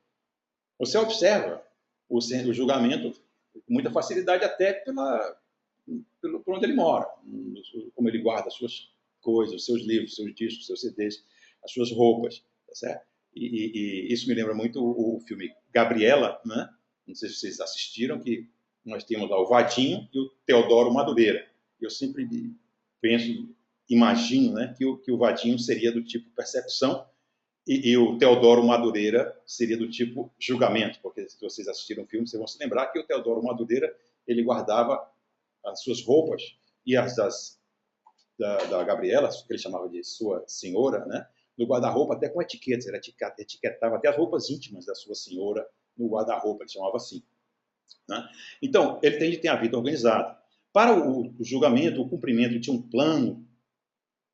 Você observa o julgamento com muita facilidade, até por onde ele mora, como ele guarda as suas coisas, os seus livros, os seus discos, os seus CDs, as suas roupas, tá certo? E isso me lembra muito o filme Gabriela, né? Não sei se vocês assistiram, que nós temos lá o Vadinho e o Teodoro Madureira. Eu sempre penso, imagino, né, que o Vadinho seria do tipo percepção e o Teodoro Madureira seria do tipo julgamento, porque se vocês assistiram o filme, vocês vão se lembrar que o Teodoro Madureira, ele guardava as suas roupas e as da Gabriela, que ele chamava de sua senhora, né, no guarda-roupa, até com etiquetas, ele etiquetava até as roupas íntimas da sua senhora no guarda-roupa, ele chamava assim. Né? Então, ele tem de ter a vida organizada. Para o julgamento, o cumprimento de um plano,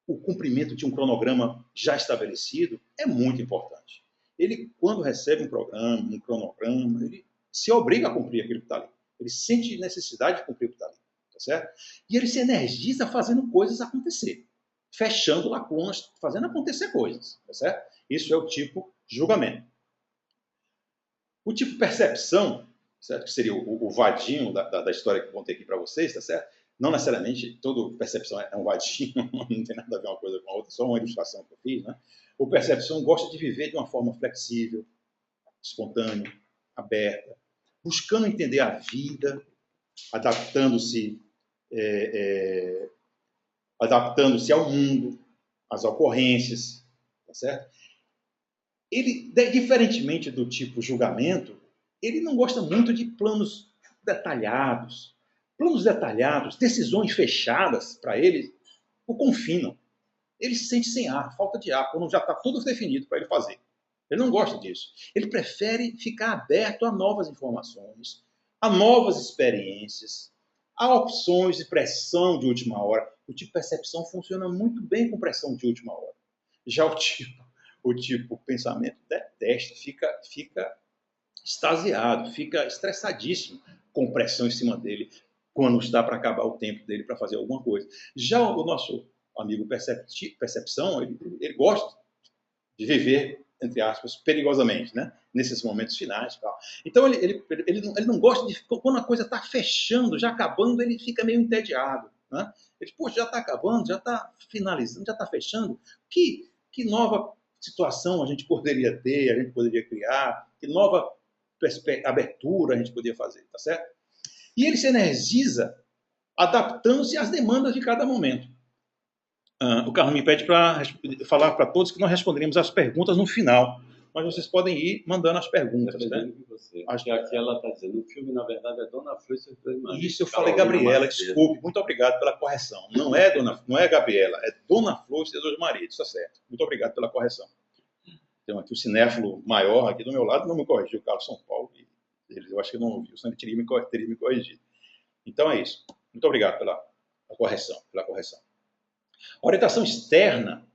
o cumprimento de um cronograma já estabelecido é muito importante. Ele, quando recebe um programa, um cronograma, ele se obriga a cumprir aquilo que está ali. Ele sente necessidade de cumprir o que está ali. Tá certo? E ele se energiza fazendo coisas acontecer. Fechando lacunas, fazendo acontecer coisas. Tá certo? Isso é o tipo julgamento. O tipo percepção, certo? Que seria o vadinho da história que eu contei aqui para vocês, tá certo? Não necessariamente toda percepção é um vadinho, não tem nada a ver uma coisa com a outra, só uma ilustração que eu fiz, né? O percepção gosta de viver de uma forma flexível, espontânea, aberta, buscando entender a vida, adaptando-se adaptando-se ao mundo, às ocorrências, tá certo? Ele, diferentemente do tipo julgamento, ele não gosta muito de planos detalhados. Planos detalhados, decisões fechadas, para ele, o confinam. Ele se sente sem ar, falta de ar, quando já está tudo definido para ele fazer. Ele não gosta disso. Ele prefere ficar aberto a novas informações, a novas experiências, a opções de pressão de última hora. O tipo percepção funciona muito bem com pressão de última hora. Já o tipo pensamento detesta, fica extasiado, fica estressadíssimo com pressão em cima dele quando está para acabar o tempo dele para fazer alguma coisa. Já o nosso amigo percepção, ele gosta de viver, entre aspas, perigosamente, né? Nesses momentos finais. Tal. Então, ele não gosta de... Quando a coisa está fechando, já acabando, ele fica meio entediado. Né? Ele, poxa, já está acabando, já está finalizando, já está fechando. Que nova situação a gente poderia ter, a gente poderia criar, que nova abertura a gente poderia fazer, tá certo? E ele se energiza adaptando-se às demandas de cada momento. O Carlos me pede para falar para todos que nós responderemos as perguntas no final, mas vocês podem ir mandando as perguntas. Né? Acho que aqui ela está dizendo, o filme, na verdade, é Dona Flor e seus dois maridos. Isso, eu falei Gabriela, desculpe, muito obrigado pela correção. Não é Gabriela, é Dona Flor e seus dois maridos, está certo. Muito obrigado pela correção. Tem aqui o cinéfilo maior aqui do meu lado, não me corrigiu, o Carlos São Paulo, eu acho que não ouviu, senão ele teria me corrigido. Então é isso. Muito obrigado pela correção. A orientação externa,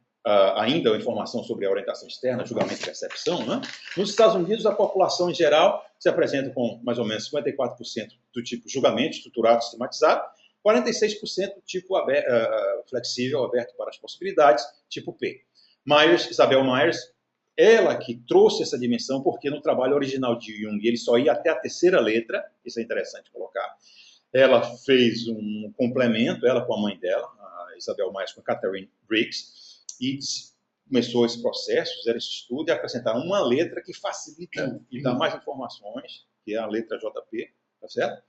ainda informação sobre a orientação externa, julgamento e percepção, né? Nos Estados Unidos, a população em geral se apresenta com mais ou menos 54% do tipo julgamento, estruturado, sistematizado, 46% do tipo flexível, aberto para as possibilidades, tipo P. Isabel Myers, ela que trouxe essa dimensão, porque no trabalho original de Jung ele só ia até a terceira letra, isso é interessante colocar. Ela fez um complemento, ela com a mãe dela, a Isabel Myers com a Catherine Briggs, e começou esse processo, fizeram esse estudo e acrescentaram uma letra que facilita e dá mais informações, que é a letra JP, tá certo?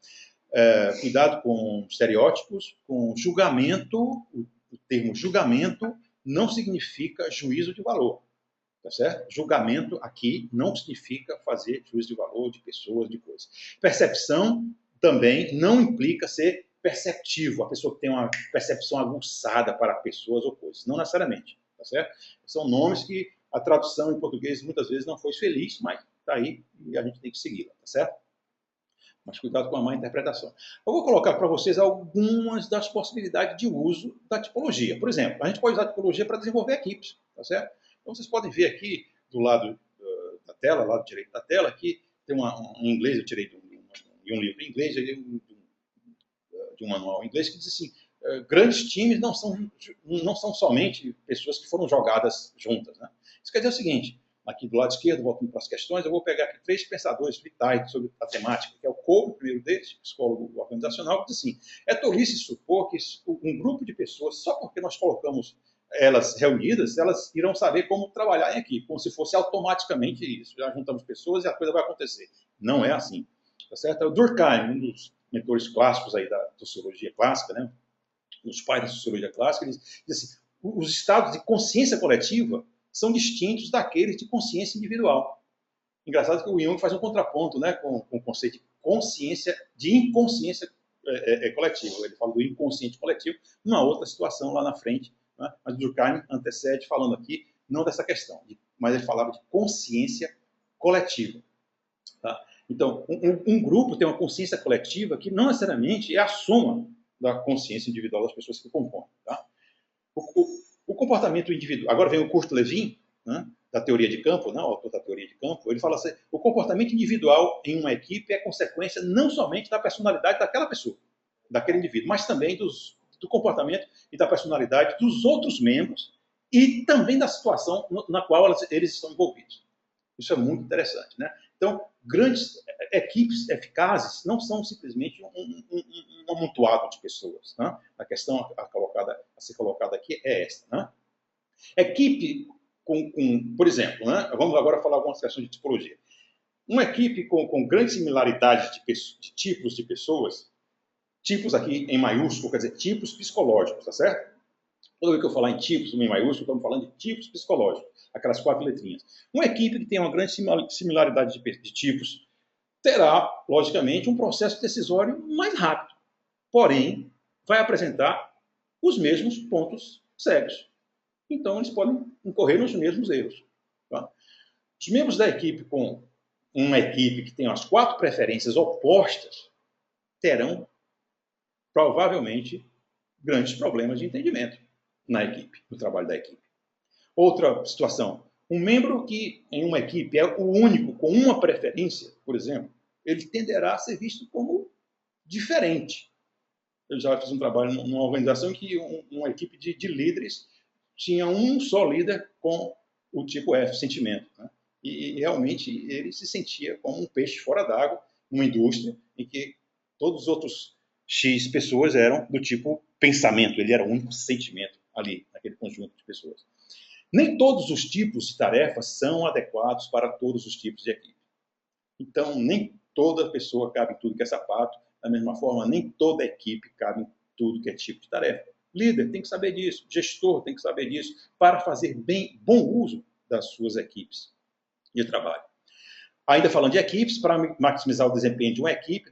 Cuidado com estereótipos, com julgamento, o termo julgamento não significa juízo de valor, tá certo? Julgamento aqui não significa fazer juízo de valor de pessoas, de coisas. Percepção também não implica ser perceptivo, a pessoa que tem uma percepção aguçada para pessoas ou coisas, não necessariamente, tá certo? São nomes que a tradução em português muitas vezes não foi feliz, mas está aí e a gente tem que segui-la, tá certo? Mas cuidado com a má interpretação. Eu vou colocar para vocês algumas das possibilidades de uso da tipologia. Por exemplo, a gente pode usar a tipologia para desenvolver equipes, tá certo? Então vocês podem ver aqui do lado da tela, lado direito da tela, aqui tem em inglês, eu tirei de um livro em inglês, de um manual em inglês, que diz assim, grandes times não são somente pessoas que foram jogadas juntas. Né? Isso quer dizer o seguinte, aqui do lado esquerdo, voltando para as questões, eu vou pegar aqui 3 pensadores vitais sobre a temática, que é o Kolbe, o primeiro deles, psicólogo organizacional, que diz assim, é tolice supor que um grupo de pessoas, só porque nós colocamos elas reunidas, elas irão saber como trabalhar em equipe, como se fosse automaticamente isso. Já juntamos pessoas e a coisa vai acontecer. Não é assim. Tá certo? O Durkheim, um dos mentores clássicos aí da sociologia clássica, né? Os pais da sociologia clássica, ele diz assim, os estados de consciência coletiva são distintos daqueles de consciência individual. Engraçado que o Jung faz um contraponto, né, com o conceito de consciência, de inconsciência coletiva. Ele fala do inconsciente coletivo numa outra situação lá na frente, né? Mas o Durkheim antecede falando aqui não dessa questão, mas ele falava de consciência coletiva. Tá? Então, um grupo tem uma consciência coletiva que não necessariamente é a soma da consciência individual das pessoas que compõem. Tá? O comportamento individual... Agora vem o Kurt Lewin, né, da teoria de campo, né, o autor da teoria de campo, ele fala assim, o comportamento individual em uma equipe é consequência não somente da personalidade daquela pessoa, daquele indivíduo, mas também do comportamento e da personalidade dos outros membros e também da situação na qual eles estão envolvidos. Isso é muito interessante, né? Então, grandes equipes eficazes não são simplesmente um amontoado de pessoas. Né? A questão a ser colocada aqui é esta. Né? Equipe por exemplo, né? Vamos agora falar algumas questões de tipologia. Uma equipe com grande similaridade de tipos de pessoas, tipos aqui em maiúsculo, quer dizer, tipos psicológicos, tá certo? Toda vez que eu falar em tipos, em maiúsculo, estamos falando de tipos psicológicos, aquelas 4 letrinhas. Uma equipe que tem uma grande similaridade de tipos terá, logicamente, um processo decisório mais rápido. Porém, vai apresentar os mesmos pontos cegos. Então, eles podem incorrer nos mesmos erros. Tá? Os membros da equipe com uma equipe que tem as 4 preferências opostas terão, provavelmente, grandes problemas de entendimento na equipe, no trabalho da equipe. Outra situação, um membro que em uma equipe é o único com uma preferência, por exemplo, ele tenderá a ser visto como diferente. Eu já fiz um trabalho numa organização em que uma equipe de líderes tinha um só líder com o tipo F, sentimento. Né? E realmente ele se sentia como um peixe fora d'água, numa indústria em que todos os outros X pessoas eram do tipo pensamento, ele era o único sentimento ali, naquele conjunto de pessoas. Nem todos os tipos de tarefas são adequados para todos os tipos de equipe. Então, nem toda pessoa cabe em tudo que é sapato, da mesma forma, nem toda equipe cabe em tudo que é tipo de tarefa. Líder tem que saber disso, gestor tem que saber disso, para fazer bom uso das suas equipes de trabalho. Ainda falando de equipes, para maximizar o desempenho de uma equipe,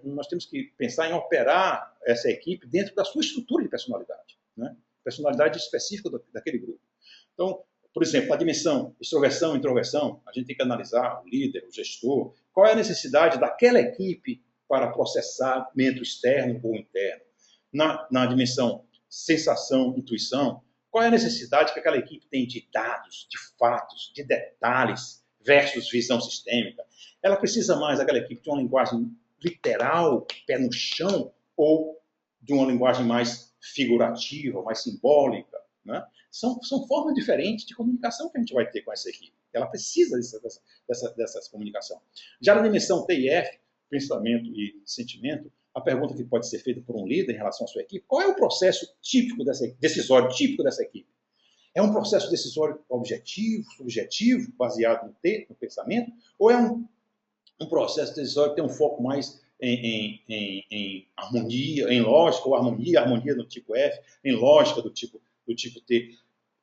nós temos que pensar em operar essa equipe dentro da sua estrutura de personalidade, né? Personalidade específica daquele grupo. Então, por exemplo, a dimensão extroversão, introversão, a gente tem que analisar o líder, o gestor, qual é a necessidade daquela equipe para processamento externo ou interno. Na dimensão sensação, intuição, qual é a necessidade que aquela equipe tem de dados, de fatos, de detalhes versus visão sistêmica. Ela precisa mais, aquela equipe, de uma linguagem literal, pé no chão, ou de uma linguagem mais figurativa, mais simbólica, né? São formas diferentes de comunicação que a gente vai ter com essa equipe. Ela precisa dessa comunicação. Já na dimensão T e F, pensamento e sentimento, a pergunta que pode ser feita por um líder em relação à sua equipe, qual é o processo decisório típico dessa equipe? É um processo decisório objetivo, subjetivo, baseado no T, no pensamento, ou é um processo decisório que tem um foco mais em harmonia, em lógica, ou harmonia no tipo F, em lógica do tipo T.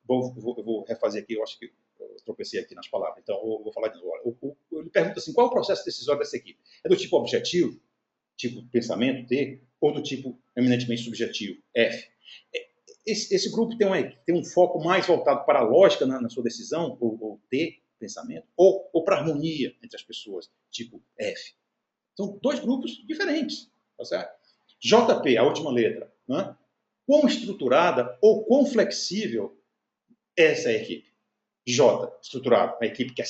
Eu vou refazer aqui, eu acho que eu tropecei aqui nas palavras, então eu vou falar de novo. Ele pergunta assim, qual é o processo decisório dessa equipe? É do tipo objetivo, tipo pensamento, T, ou do tipo eminentemente subjetivo, F? Esse grupo tem um foco mais voltado para a lógica na sua decisão, ou T, pensamento, ou para a harmonia entre as pessoas, tipo F. São 2 grupos diferentes, tá certo? JP, a última letra, né? Quão estruturada ou quão flexível é essa equipe? J, estruturada, a equipe quer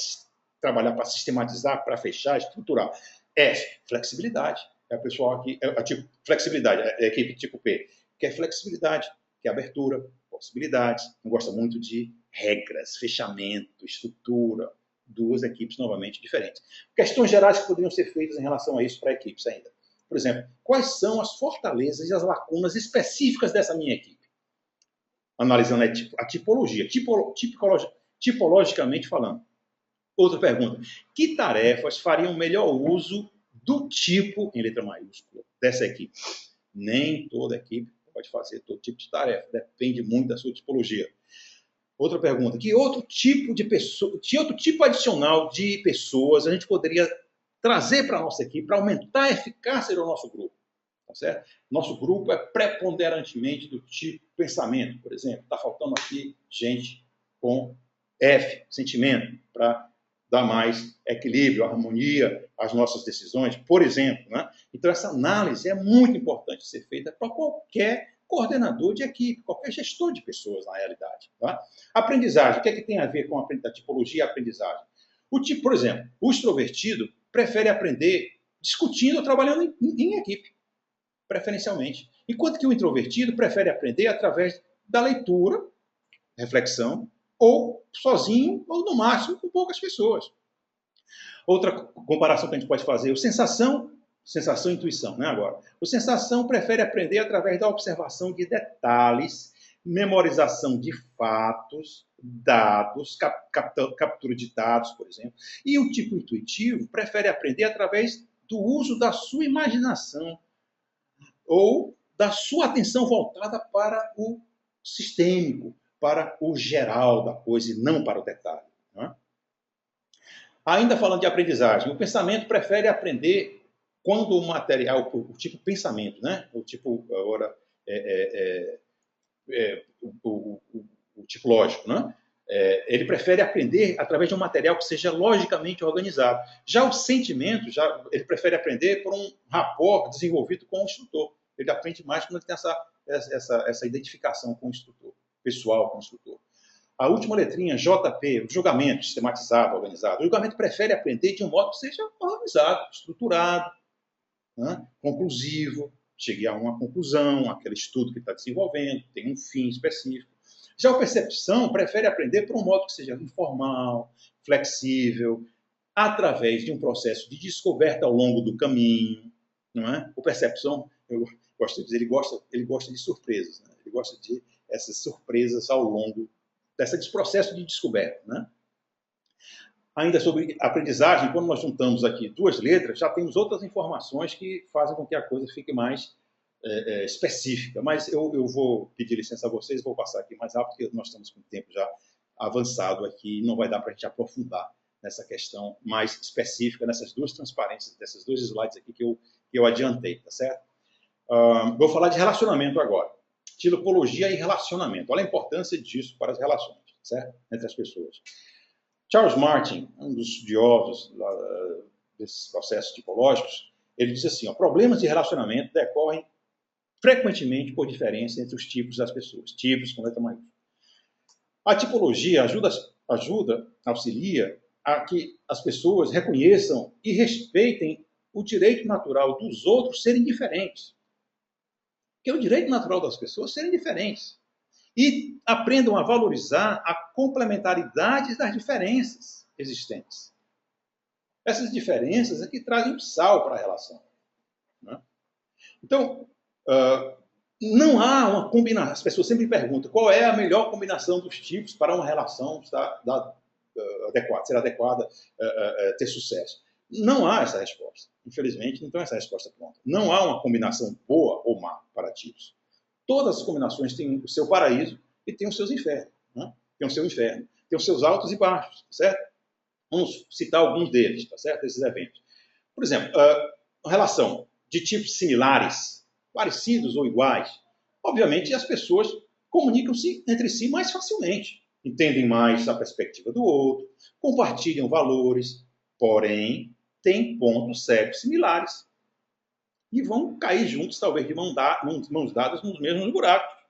trabalhar para sistematizar, para fechar, estruturar. F, flexibilidade. É a pessoa aqui, flexibilidade, é a equipe tipo P, quer flexibilidade, quer abertura, possibilidades, não gosta muito de regras, fechamento, estrutura. Duas equipes novamente diferentes. Questões gerais que poderiam ser feitas em relação a isso para equipes ainda. Por exemplo, quais são as fortalezas e as lacunas específicas dessa minha equipe? Analisando a tipologia, tipologicamente falando. Outra pergunta, que tarefas fariam melhor uso do tipo, em letra maiúscula, dessa equipe? Nem toda equipe pode fazer todo tipo de tarefa, depende muito da sua tipologia. Outra pergunta, que outro tipo adicional de pessoas a gente poderia trazer para a nossa equipe para aumentar a eficácia do nosso grupo? Tá certo? Nosso grupo é preponderantemente do tipo pensamento, por exemplo. Está faltando aqui gente com F, sentimento, para dar mais equilíbrio, harmonia às nossas decisões, por exemplo. Né? Então, essa análise é muito importante ser feita para qualquer coordenador de equipe, qualquer gestor de pessoas, na realidade. Tá? Aprendizagem, o que é que tem a ver com a tipologia e a aprendizagem? Por exemplo, o extrovertido prefere aprender discutindo ou trabalhando em equipe, preferencialmente. Enquanto que o introvertido prefere aprender através da leitura, reflexão, ou sozinho, ou no máximo com poucas pessoas. Outra comparação que a gente pode fazer, o sensação e intuição, né, agora. O sensação prefere aprender através da observação de detalhes, memorização de fatos, dados, captura de dados, por exemplo. E o tipo intuitivo prefere aprender através do uso da sua imaginação ou da sua atenção voltada para o sistêmico, para o geral da coisa e não para o detalhe. Né? Ainda falando de aprendizagem, o pensamento prefere aprender quando o material, o tipo pensamento, né? O tipo, agora, o tipo lógico, né? Ele prefere aprender através de um material que seja logicamente organizado. Já o sentimento, ele prefere aprender por um rapport desenvolvido com o instrutor. Ele aprende mais quando ele tem essa identificação com o instrutor, pessoal com o instrutor. A última letrinha, JP, julgamento sistematizado, organizado. O julgamento prefere aprender de um modo que seja organizado, estruturado, né? Conclusivo, chegue a uma conclusão, aquele estudo que está desenvolvendo, tem um fim específico. Já a percepção prefere aprender por um modo que seja informal, flexível, através de um processo de descoberta ao longo do caminho. Não é? O percepção, eu gosto de dizer, ele gosta de surpresas. Né? Ele gosta de essas surpresas ao longo desse processo de descoberta. Né? Ainda sobre aprendizagem, quando nós juntamos aqui duas letras, já temos outras informações que fazem com que a coisa fique mais específica. Mas eu vou pedir licença a vocês, vou passar aqui mais rápido, porque nós estamos com o tempo já avançado aqui e não vai dar para a gente aprofundar nessa questão mais específica, nessas duas transparências, dessas dois slides aqui que eu adiantei, tá certo? Vou falar de relacionamento agora. Tipologia e relacionamento. Olha a importância disso para as relações, certo? Entre as pessoas. Charles Martin, um dos estudiosos desses processos tipológicos, ele diz assim, problemas de relacionamento decorrem frequentemente por diferença entre os tipos das pessoas, tipos com letra maiúscula. A tipologia auxilia a que as pessoas reconheçam e respeitem o direito natural dos outros serem diferentes. Que é o direito natural das pessoas serem diferentes. E aprendam a valorizar a complementaridade das diferenças existentes. Essas diferenças é que trazem sal para a relação. Né? Então, não há uma combinação. As pessoas sempre perguntam qual é a melhor combinação dos tipos para uma relação ser adequada, ter sucesso. Não há essa resposta. Infelizmente, não tem essa resposta pronta. Não há uma combinação boa ou má para tipos. Todas as combinações têm o seu paraíso e têm os seus infernos. Né? Tem o seu inferno. Tem os seus altos e baixos, certo? Vamos citar alguns deles, tá certo? Esses eventos. Por exemplo, a relação de tipos similares, parecidos ou iguais. Obviamente, as pessoas comunicam-se entre si mais facilmente. Entendem mais a perspectiva do outro, compartilham valores, porém, têm pontos cegos similares. E vão cair juntos, talvez de mãos dadas nos mesmos buracos.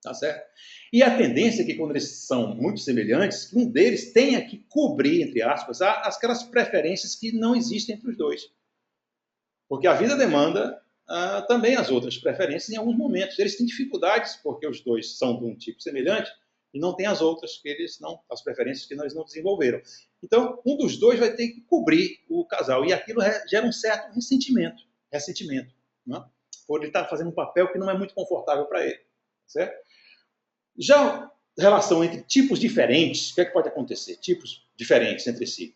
Tá certo? E a tendência é que, quando eles são muito semelhantes, um deles tenha que cobrir, entre aspas, aquelas preferências que não existem entre os dois. Porque a vida demanda também as outras preferências em alguns momentos. Eles têm dificuldades, porque os dois são de um tipo semelhante, e não tem as outras, as preferências que nós não desenvolveram. Então, um dos dois vai ter que cobrir o casal, e aquilo gera um certo ressentimento, né? Por ele estar fazendo um papel que não é muito confortável para ele, certo? Já a relação entre tipos diferentes, o que é que pode acontecer? Tipos diferentes entre si.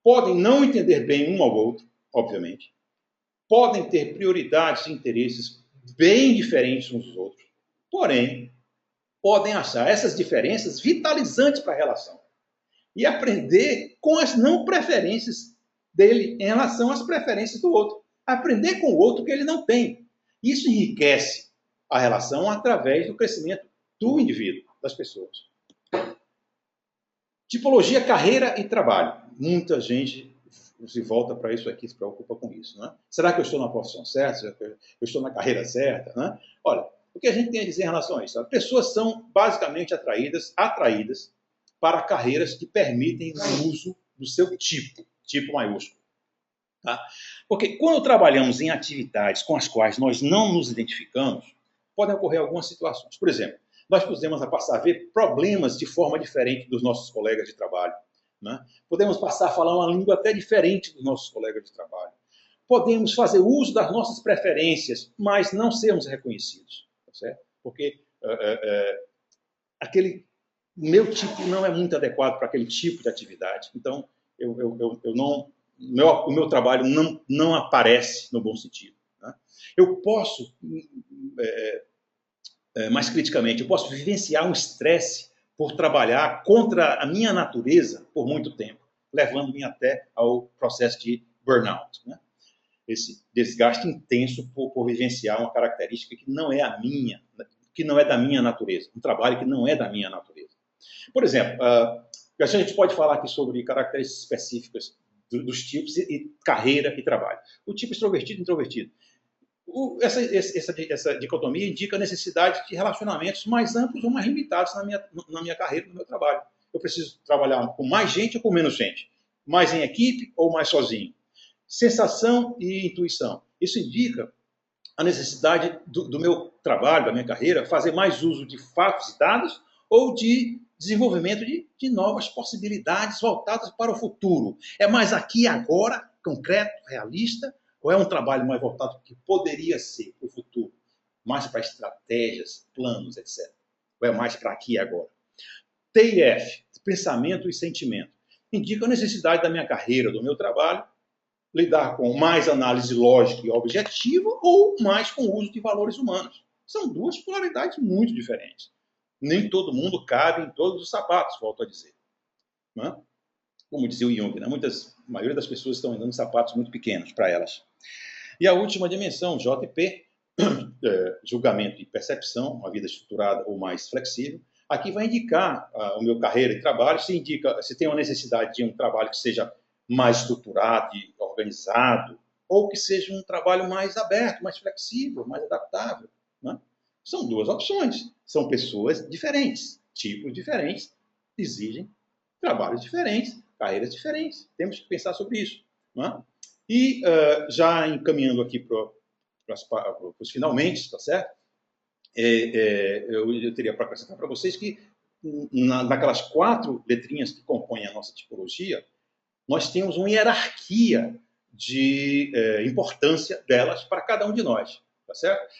Podem não entender bem um ao outro, obviamente. Podem ter prioridades e interesses bem diferentes uns dos outros. Porém, podem achar essas diferenças vitalizantes para a relação. E aprender com as não preferências dele em relação às preferências do outro. Aprender com o outro que ele não tem. Isso enriquece a relação através do crescimento do indivíduo, das pessoas. Tipologia, carreira e trabalho. Muita gente se volta para isso aqui, se preocupa com isso. Né? Será que eu estou na profissão certa? Será que eu estou na carreira certa? Né? Olha, o que a gente tem a dizer em relação a isso? As pessoas são basicamente atraídas para carreiras que permitem o uso do seu tipo maiúsculo. Tá? Porque quando trabalhamos em atividades com as quais nós não nos identificamos, podem ocorrer algumas situações. Por exemplo, nós podemos passar a ver problemas de forma diferente dos nossos colegas de trabalho. Né? Podemos passar a falar uma língua até diferente dos nossos colegas de trabalho. Podemos fazer uso das nossas preferências, mas não sermos reconhecidos. Tá certo? Porque aquele meu tipo não é muito adequado para aquele tipo de atividade. Então, o meu trabalho não aparece no bom sentido. Né? Eu posso... mais criticamente, eu posso vivenciar um estresse por trabalhar contra a minha natureza por muito tempo, levando-me até ao processo de burnout. Né? Esse desgaste intenso por vivenciar uma característica que não é a minha, que não é da minha natureza, um trabalho que não é da minha natureza. Por exemplo, a gente pode falar aqui sobre características específicas dos tipos e carreira e trabalho. O tipo extrovertido e introvertido. Essa dicotomia indica a necessidade de relacionamentos mais amplos ou mais limitados na minha carreira, no meu trabalho. Eu preciso trabalhar com mais gente ou com menos gente? Mais em equipe ou mais sozinho? Sensação e intuição. Isso indica a necessidade do meu trabalho, da minha carreira, fazer mais uso de fatos e dados ou de desenvolvimento de novas possibilidades voltadas para o futuro. É mais aqui e agora, concreto, realista, ou é um trabalho mais voltado para o que poderia ser para o futuro? Mais para estratégias, planos, etc. Ou é mais para aqui e agora? TIF, pensamento e sentimento. Indica a necessidade da minha carreira, do meu trabalho, lidar com mais análise lógica e objetiva ou mais com o uso de valores humanos. São duas polaridades muito diferentes. Nem todo mundo cabe em todos os sapatos, volto a dizer. Não é? Como dizia o Jung, né? A maioria das pessoas estão andando em sapatos muito pequenos para elas. E a última dimensão, JP, julgamento e percepção, uma vida estruturada ou mais flexível. Aqui vai indicar o meu carreira e trabalho, se tem uma necessidade de um trabalho que seja mais estruturado e organizado, ou que seja um trabalho mais aberto, mais flexível, mais adaptável. Né? São duas opções. São pessoas diferentes, tipos diferentes, exigem trabalhos diferentes, carreiras diferentes. Temos que pensar sobre isso. Né? E já encaminhando aqui para os finalmente, tá certo? Eu teria para acrescentar para vocês que naquelas 4 letrinhas que compõem a nossa tipologia, nós temos uma hierarquia de importância delas para cada um de nós, tá certo?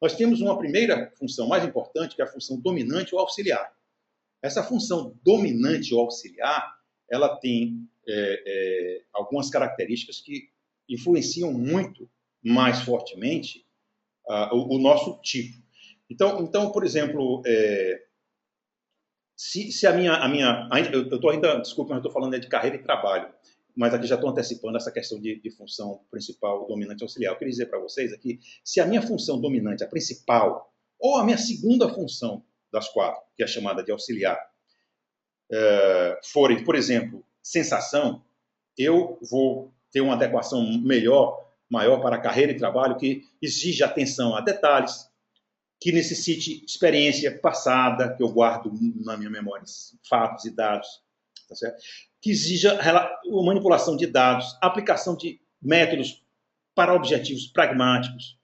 Nós temos uma primeira função mais importante, que é a função dominante ou auxiliar. Essa função dominante ou auxiliar, ela tem algumas características que influenciam muito mais fortemente o nosso tipo. Então, por exemplo, se a minha eu estou ainda, desculpa, mas eu estou falando de carreira e trabalho, mas aqui já estou antecipando essa questão de função principal, dominante e auxiliar. Eu queria dizer para vocês aqui, se a minha função dominante, a principal, ou a minha segunda função das 4, que é chamada de auxiliar, forem, por exemplo, sensação, eu vou ter uma adequação maior para a carreira e trabalho que exige atenção a detalhes, que necessite experiência passada, que eu guardo na minha memória, fatos e dados, tá certo? Que exija manipulação de dados, aplicação de métodos para objetivos pragmáticos,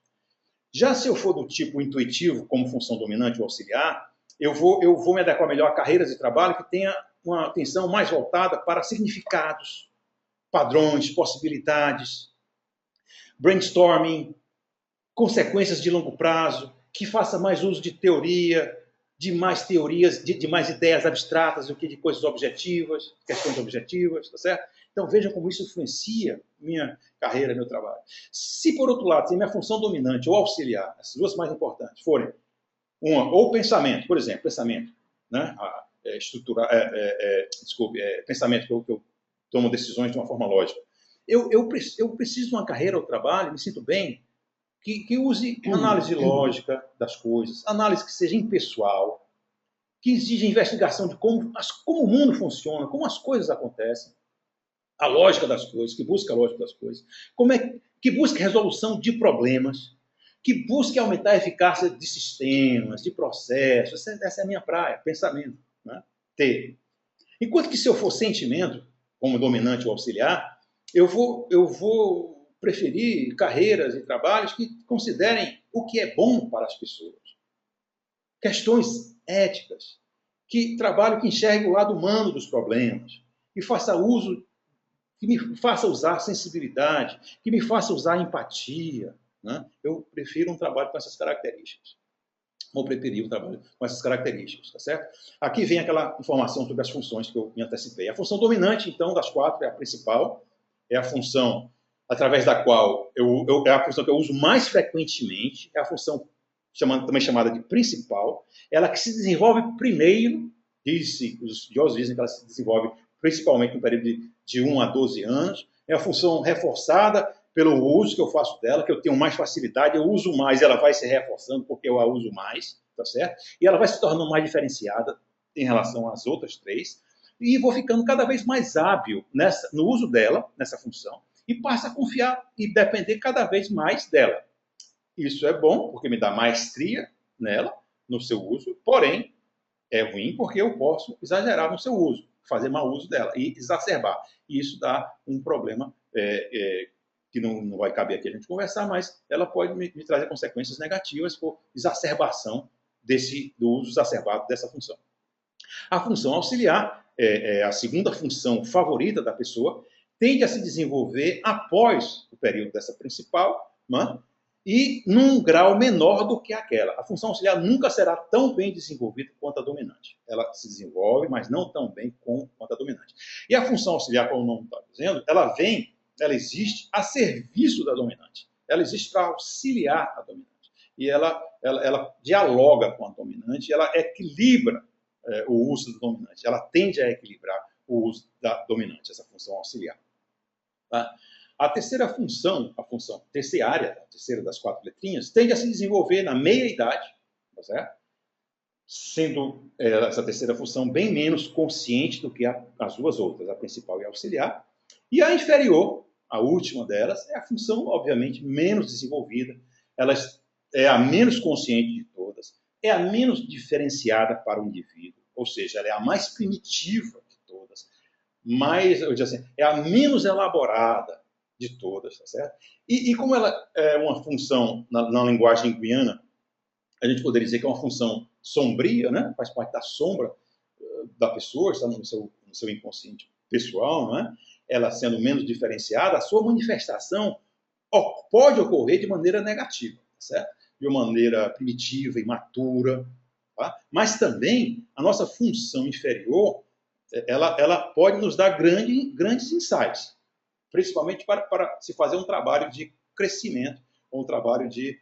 Já se eu for do tipo intuitivo, como função dominante ou auxiliar, eu vou me adequar melhor a carreiras de trabalho que tenha uma atenção mais voltada para significados, padrões, possibilidades, brainstorming, consequências de longo prazo, que faça mais uso de teoria, de mais teorias, de mais ideias abstratas do que de coisas objetivas, questões objetivas, tá certo? Então vejam como isso influencia minha carreira, meu trabalho. Se, por outro lado, se minha função dominante ou auxiliar, as duas mais importantes, forem ou pensamento, por exemplo, pensamento, né? Pensamento que eu tomo decisões de uma forma lógica. Eu preciso de uma carreira ou trabalho, me sinto bem, que use análise lógica das coisas, análise que seja impessoal, que exija investigação de como o mundo funciona, como as coisas acontecem, a lógica das coisas, que busque a lógica das coisas, que busque resolução de problemas, que busque aumentar a eficácia de sistemas, de processos. Essa é a minha praia, pensamento. Né? T. Enquanto que se eu for sentimento, como dominante ou auxiliar, eu vou preferir carreiras e trabalhos que considerem o que é bom para as pessoas. Questões éticas, trabalho que enxergue o lado humano dos problemas, que me faça usar sensibilidade, que me faça usar empatia. Né? Eu prefiro um trabalho com essas características. Vou preferir um trabalho com essas características, tá certo? Aqui vem aquela informação sobre as funções que eu me antecipei. A função dominante, então, das quatro, é a principal, é a função através da qual é a função que eu uso mais frequentemente, é a função também chamada de principal, ela que se desenvolve primeiro, os estudiosos dizem que ela se desenvolve principalmente no período de 1 a 12 anos, é a função reforçada pelo uso que eu faço dela, que eu tenho mais facilidade, eu uso mais, ela vai se reforçando porque eu a uso mais, tá certo? E ela vai se tornando mais diferenciada em relação às outras três, e vou ficando cada vez mais hábil no uso dela, nessa função, e passo a confiar e depender cada vez mais dela. Isso é bom, porque me dá maestria nela, no seu uso, porém, é ruim porque eu posso exagerar no seu uso, fazer mau uso dela e exacerbar. E isso dá um problema que não vai caber aqui a gente conversar, mas ela pode me trazer consequências negativas por exacerbação do uso exacerbado dessa função. A função auxiliar é a segunda função favorita da pessoa, tende a se desenvolver após o período dessa principal, né? E num grau menor do que aquela. A função auxiliar nunca será tão bem desenvolvida quanto a dominante. Ela se desenvolve, mas não tão bem quanto a dominante. E a função auxiliar, como o nome está dizendo, ela existe a serviço da dominante. Ela existe para auxiliar a dominante. E ela dialoga com a dominante, ela equilibra o uso da dominante. Ela tende a equilibrar o uso da dominante, essa função auxiliar. Tá? A terceira função, a função terciária, a terceira das quatro letrinhas, tende a se desenvolver na meia-idade, tá certo? Sendo essa terceira função bem menos consciente do que as duas outras, a principal e a auxiliar. E a inferior, a última delas, é a função, obviamente, menos desenvolvida, ela é a menos consciente de todas, é a menos diferenciada para o indivíduo, ou seja, ela é a mais primitiva de todas, eu digo assim, é a menos elaborada de todas, tá certo? E como ela é uma função, na linguagem guiana, a gente poderia dizer que é uma função sombria, né? Faz parte da sombra da pessoa, está no seu inconsciente pessoal, não é? Ela sendo menos diferenciada, a sua manifestação pode ocorrer de maneira negativa, tá certo? De uma maneira primitiva, imatura, tá? Mas também a nossa função inferior, ela pode nos dar grandes insights, principalmente para se fazer um trabalho de crescimento, ou um trabalho de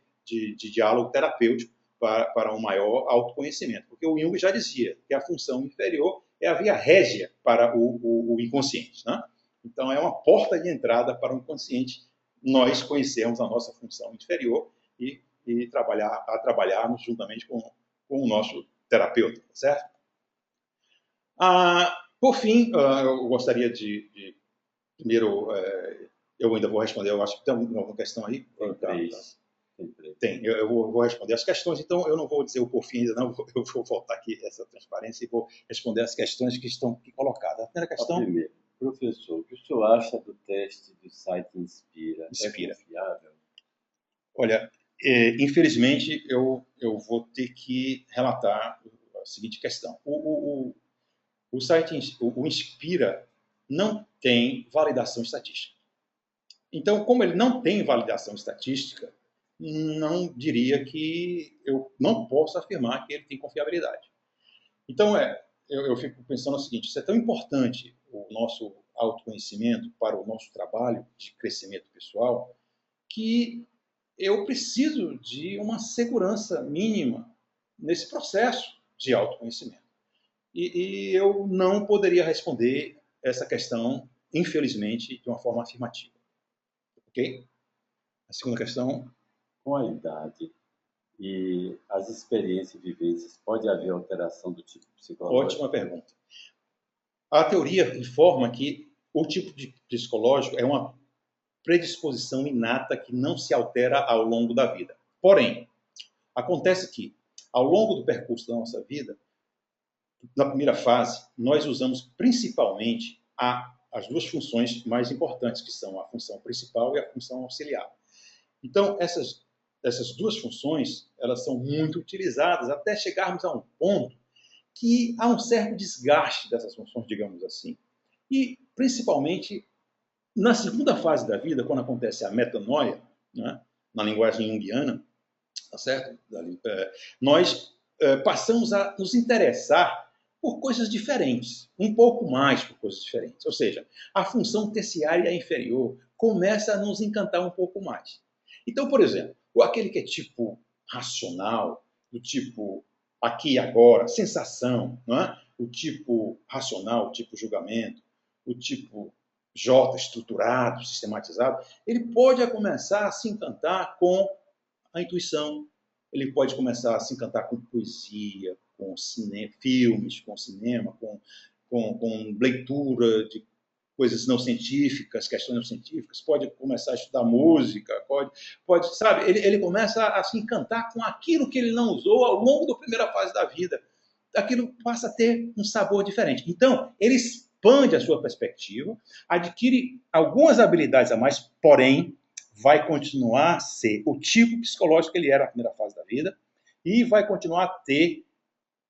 diálogo terapêutico para um maior autoconhecimento. Porque o Jung já dizia que a função inferior é a via régia para o inconsciente. Né? Então, é uma porta de entrada para o inconsciente nós conhecermos a nossa função inferior e trabalharmos juntamente com o nosso terapeuta, certo? Por fim, eu gostaria primeiro, eu ainda vou responder, eu acho que tem alguma questão aí. Tem, eu vou responder as questões, então eu não vou dizer o por fim ainda não, eu vou voltar aqui essa transparência e vou responder as questões que estão aqui colocadas. A primeira questão... Primeiro, professor, o que o senhor acha do teste do site Inspira? É confiável? Olha, Infelizmente, eu vou ter que relatar a seguinte questão. O site, o Inspira, não tem validação estatística. Então, como ele não tem validação estatística, não diria que eu não posso afirmar que ele tem confiabilidade. Então, eu fico pensando o seguinte, isso é tão importante, o nosso autoconhecimento para o nosso trabalho de crescimento pessoal, que eu preciso de uma segurança mínima nesse processo de autoconhecimento. E eu não poderia responder essa questão, infelizmente, de uma forma afirmativa. Ok? A segunda questão. Com a idade e as experiências e vivências, pode haver alteração do tipo psicológico? Ótima pergunta. A teoria informa que o tipo de psicológico é uma predisposição inata que não se altera ao longo da vida. Porém, acontece que, ao longo do percurso da nossa vida, na primeira fase, nós usamos principalmente as duas funções mais importantes, que são a função principal e a função auxiliar. Então, essas duas funções, elas são muito utilizadas até chegarmos a um ponto que há um certo desgaste dessas funções, digamos assim. E, principalmente, na segunda fase da vida, quando acontece a metanoia, né, na linguagem junguiana, tá certo? Nós passamos a nos interessar por coisas diferentes, um pouco mais por coisas diferentes. Ou seja, a função terciária inferior começa a nos encantar um pouco mais. Então, por exemplo, aquele que é tipo racional, do tipo aqui e agora, sensação, não é? O tipo racional, o tipo julgamento, o tipo J estruturado, sistematizado, ele pode começar a se encantar com a intuição, ele pode começar a se encantar com poesia, com filmes, com cinema, com leitura de coisas não científicas, questões não científicas, pode começar a estudar música, pode sabe, ele começa a se encantar com aquilo que ele não usou ao longo da primeira fase da vida. Aquilo passa a ter um sabor diferente. Então, ele expande a sua perspectiva, adquire algumas habilidades a mais, porém, vai continuar a ser o tipo psicológico que ele era na primeira fase da vida e vai continuar a ter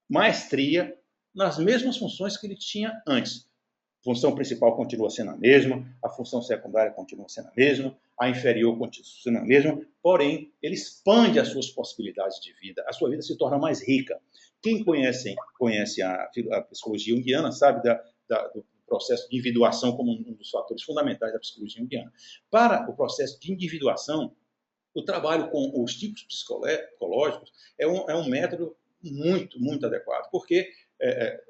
maestria nas mesmas funções que ele tinha antes. A função principal continua sendo a mesma, a função secundária continua sendo a mesma, a inferior continua sendo a mesma, porém, ele expande as suas possibilidades de vida, a sua vida se torna mais rica. Quem conhece a psicologia junguiana sabe do processo de individuação como um dos fatores fundamentais da psicologia junguiana. Para o processo de individuação, o trabalho com os tipos psicológicos é um método muito, muito adequado, porque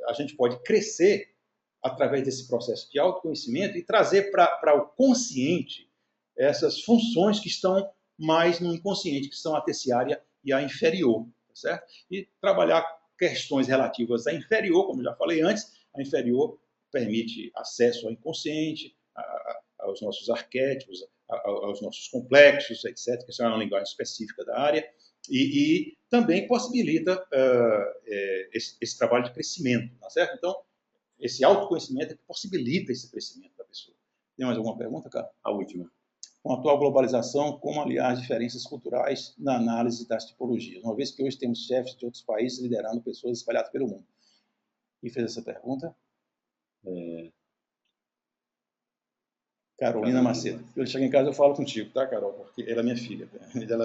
a gente pode crescer através desse processo de autoconhecimento e trazer para o consciente essas funções que estão mais no inconsciente, que são a terciária e a inferior, tá certo? E trabalhar questões relativas à inferior, como já falei antes, a inferior permite acesso ao inconsciente, aos nossos arquétipos, aos nossos complexos, etc., que são uma linguagem específica da área, e também possibilita esse trabalho de crescimento, tá certo? Então, esse autoconhecimento é que possibilita esse crescimento da pessoa. Tem mais alguma pergunta, cara? A última. Com a atual globalização, como aliar as diferenças culturais na análise das tipologias? Uma vez que hoje temos chefes de outros países liderando pessoas espalhadas pelo mundo. Quem fez essa pergunta? Carolina Macedo. Eu chego em casa eu falo contigo, tá, Carol? Porque ela é minha filha.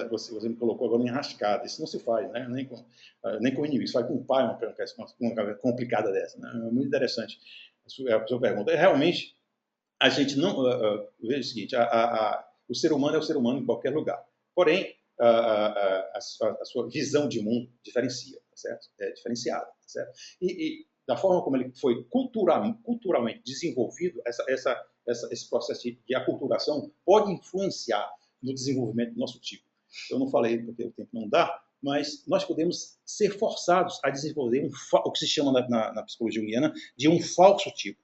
Você me colocou agora em enrascada. Isso não se faz, né? Nem com inimigo. Isso faz com o pai uma coisa complicada dessa. Né? É muito interessante a sua pergunta. Realmente, a gente não... veja o seguinte, o ser humano é o ser humano em qualquer lugar. Porém, a sua visão de mundo diferencia, tá certo? É diferenciada, tá certo? E da forma como ele foi culturalmente desenvolvido, esse processo de aculturação pode influenciar no desenvolvimento do nosso tipo. Eu não falei porque o tempo não dá, mas nós podemos ser forçados a desenvolver o que se chama na psicologia junguiana de um falso tipo.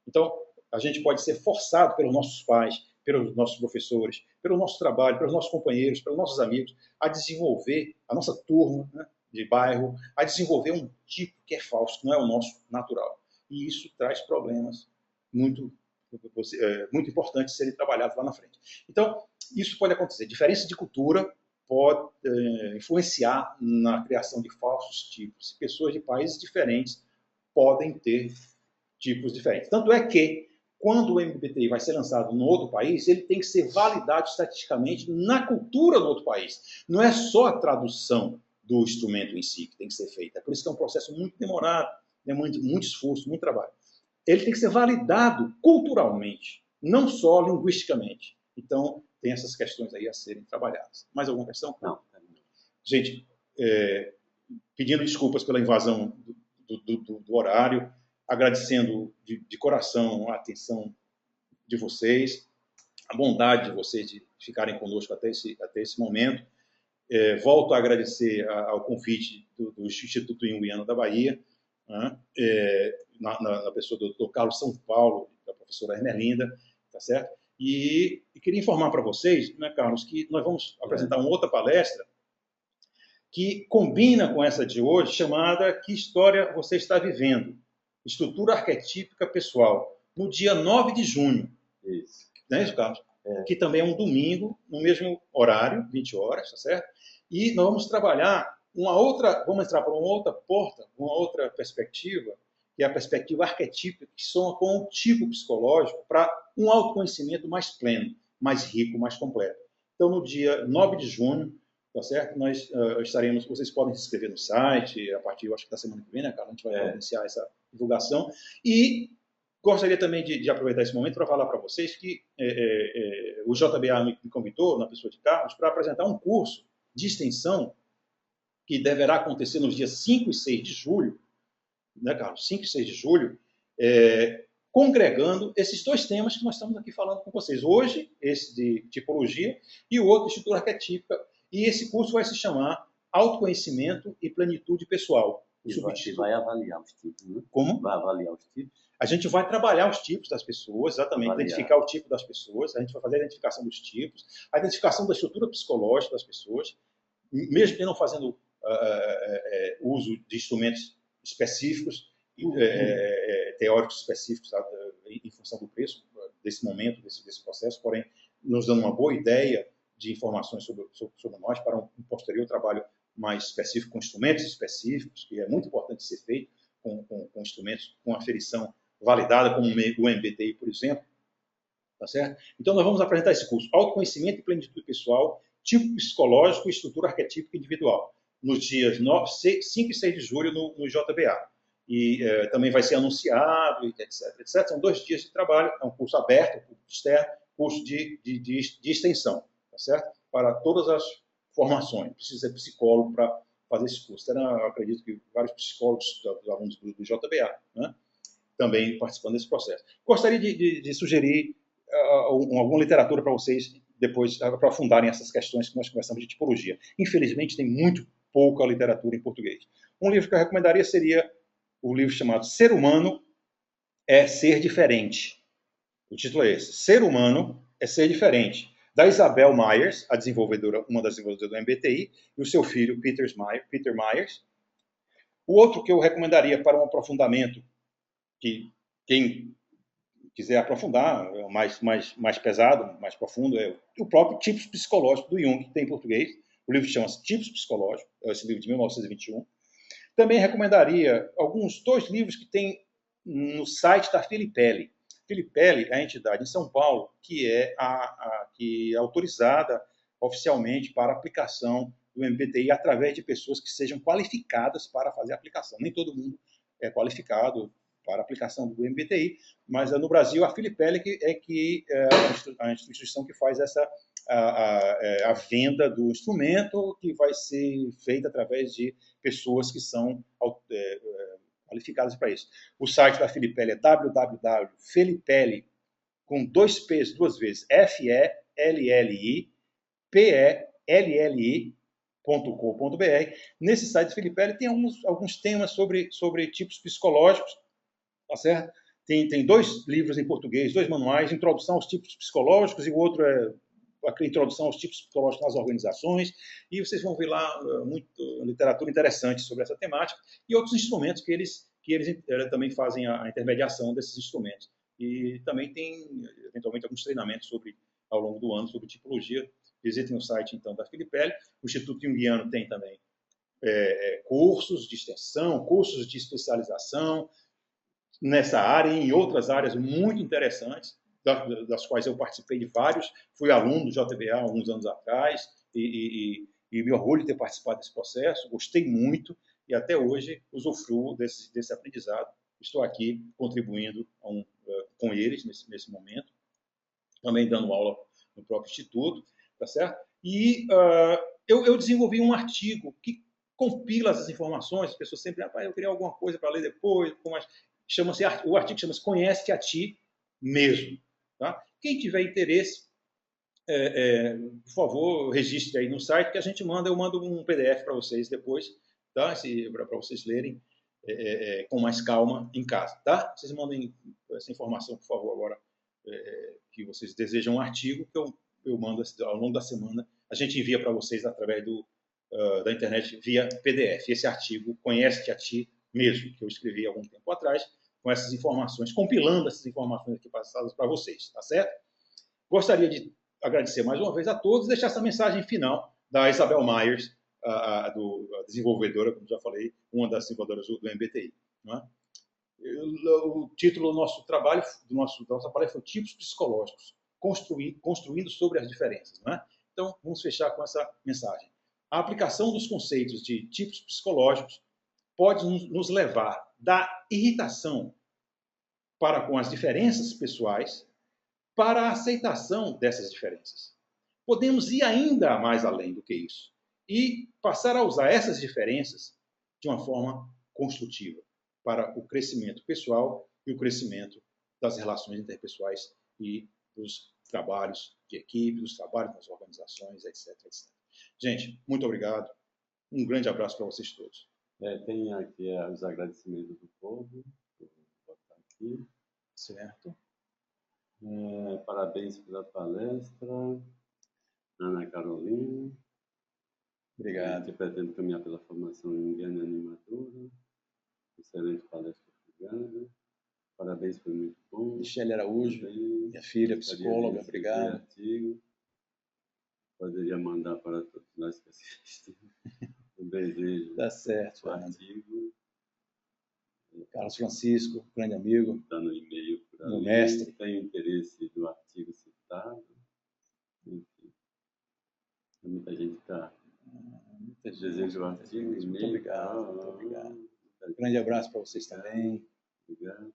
Então, a gente pode ser forçado pelos nossos pais, pelos nossos professores, pelo nosso trabalho, pelos nossos companheiros, pelos nossos amigos, a desenvolver a nossa turma, né, de bairro, a desenvolver um tipo que é falso, que não é o nosso natural. E isso traz problemas muito importantes serem trabalhados lá na frente. Então, isso pode acontecer. Diferença de cultura, pode influenciar na criação de falsos tipos. Pessoas de países diferentes podem ter tipos diferentes. Tanto é que, quando o MBTI vai ser lançado no outro país, ele tem que ser validado estatisticamente na cultura do outro país. Não é só a tradução do instrumento em si que tem que ser feita. É por isso que é um processo muito demorado, muito esforço, muito trabalho. Ele tem que ser validado culturalmente, não só linguisticamente. Então, tem essas questões aí a serem trabalhadas. Mais alguma questão? Não. Gente, pedindo desculpas pela invasão do horário, agradecendo de coração a atenção de vocês, a bondade de vocês de ficarem conosco até esse momento. Volto a agradecer ao convite do Instituto Jungiano da Bahia, né, na pessoa do Dr. Carlos São Paulo, da professora Ermelinda, tá certo? E queria informar para vocês, né, Carlos, que nós vamos apresentar uma outra palestra que combina com essa de hoje, chamada Que História Você Está Vivendo? Estrutura Arquetípica Pessoal, no dia 9 de junho. Isso. Não é isso, Carlos? Que também é um domingo, no mesmo horário, 20 horas, tá certo? E nós vamos trabalhar vamos entrar por uma outra porta, uma outra perspectiva, que é a perspectiva arquetípica, que soma com um tipo psicológico para um autoconhecimento mais pleno, mais rico, mais completo. Então, no dia 9 de junho, tá certo? Nós estaremos, vocês podem se inscrever no site, a partir, eu acho que da semana que vem, né, Carlos? A gente vai iniciar essa divulgação. E gostaria também de aproveitar esse momento para falar para vocês que o JBA me convidou, na pessoa de Carlos, para apresentar um curso de extensão que deverá acontecer nos dias 5 e 6 de julho, né, Carlos? 5 e 6 de julho, congregando esses dois temas que nós estamos aqui falando com vocês. Hoje, esse de tipologia e o outro de estrutura arquetípica. E esse curso vai se chamar Autoconhecimento e Plenitude Pessoal. E vai avaliar os tipos, né? Como? Vai avaliar os tipos. A gente vai trabalhar os tipos das pessoas, exatamente, identificar o tipo das pessoas, a gente vai fazer a identificação dos tipos, a identificação da estrutura psicológica das pessoas, mesmo que não fazendo uso de instrumentos específicos, teóricos específicos, em função do preço desse momento, desse processo, porém, nos dando uma boa ideia de informações sobre nós para um posterior trabalho mais específico, com instrumentos específicos, que é muito importante ser feito, com instrumentos com aferição validada, como o MBTI, por exemplo. Tá certo? Então, nós vamos apresentar esse curso, Autoconhecimento e Plenitude Pessoal, Tipo Psicológico e Estrutura Arquetípica Individual, nos dias 5 e 6 de julho no JBA. E também vai ser anunciado, etc. São 2 dias de trabalho, é um curso aberto, um curso externo, curso de extensão, tá certo? Para todas as formações. Precisa ser psicólogo para fazer esse curso. Eu acredito que vários psicólogos, alunos do JBA, né, também participando desse processo. Gostaria de sugerir alguma literatura para vocês depois aprofundarem essas questões que nós conversamos de tipologia. Infelizmente, tem muito pouca literatura em português. Um livro que eu recomendaria seria o livro chamado Ser Humano é Ser Diferente. O título é esse, Ser Humano é Ser Diferente, da Isabel Myers, uma das desenvolvedoras do MBTI, e o seu filho, Peter Myers. O outro que eu recomendaria para um aprofundamento, que quem quiser aprofundar, mais pesado, mais profundo, é o próprio Tipos Psicológicos do Jung, que tem em português. O livro chama-se Tipos Psicológicos, é esse livro de 1921. Também recomendaria 2 livros que tem no site da Filipelli. Filipelli é a entidade em São Paulo que é autorizada oficialmente para aplicação do MBTI através de pessoas que sejam qualificadas para fazer a aplicação. Nem todo mundo é qualificado para a aplicação do MBTI, mas no Brasil a Filipelli é a instituição que faz a venda do instrumento, que vai ser feita através de pessoas que são qualificadas para isso. O site da Filipelli é www.felipelli, com 2 P's 2 vezes, FELLIPELLI.com.br. Nesse site da Filipelli tem alguns temas sobre tipos psicológicos, tá certo? Tem 2 livros em português, 2 manuais, Introdução aos Tipos Psicológicos, e o outro é a Introdução aos Tipos Psicológicos nas Organizações, e vocês vão ver lá literatura interessante sobre essa temática, e outros instrumentos que eles também fazem a intermediação desses instrumentos. E também tem, eventualmente, alguns treinamentos ao longo do ano sobre tipologia visitem o site, então, da Filipelli. O Instituto Jungiano tem também cursos de extensão, cursos de especialização nessa área e em outras áreas muito interessantes, das quais eu participei de vários. Fui aluno do JBA há alguns anos atrás e me orgulho de ter participado desse processo. Gostei muito e até hoje usufruo desse aprendizado. Estou aqui contribuindo com eles nesse momento, também dando aula no próprio Instituto, tá certo? E eu desenvolvi um artigo que compila essas informações. As pessoas sempre, eu queria alguma coisa para ler depois, o artigo chama-se Conhece-te a Ti Mesmo. Tá? Quem tiver interesse, por favor, registre aí no site que eu mando um PDF para vocês depois, tá? Para vocês lerem com mais calma em casa, tá? Vocês mandem essa informação, por favor, agora que vocês desejam um artigo que eu mando ao longo da semana. A gente envia para vocês através da internet via PDF. Esse artigo, Conhece-te a Ti Mesmo, que eu escrevi há algum tempo atrás, com essas informações, compilando essas informações aqui passadas para vocês, tá certo? Gostaria de agradecer mais uma vez a todos e deixar essa mensagem final da Isabel Myers, a desenvolvedora, como já falei, uma das desenvolvedoras do MBTI. Não é? O título do nosso trabalho, da nossa palestra, foi Tipos Psicológicos, construindo sobre as diferenças. Não é? Então, vamos fechar com essa mensagem. A aplicação dos conceitos de tipos psicológicos pode nos levar da irritação para com as diferenças pessoais para a aceitação dessas diferenças. Podemos ir ainda mais além do que isso e passar a usar essas diferenças de uma forma construtiva para o crescimento pessoal e o crescimento das relações interpessoais e dos trabalhos de equipe, dos trabalhos nas organizações, etc, etc. Gente, muito obrigado. Um grande abraço para vocês todos. Tem aqui os agradecimentos do povo. Vou botar aqui. Certo. Parabéns pela palestra, Ana Carolina. Obrigado. Que pretendo caminhar pela formação junguiana animadora. Excelente palestra, obrigado. Parabéns, foi muito bom. Michele Araújo, minha filha, psicóloga, obrigado. Artigo. Poderia mandar para todos nós que assistem. Um desejo. Tá certo, artigo. Carlos Francisco, grande amigo. Está no e-mail por ali. Meu mestre. Tem interesse no artigo citado. Enfim. Muita gente está. Desejo o artigo. Muito obrigado. Muito obrigado. Grande abraço para vocês também. Obrigado.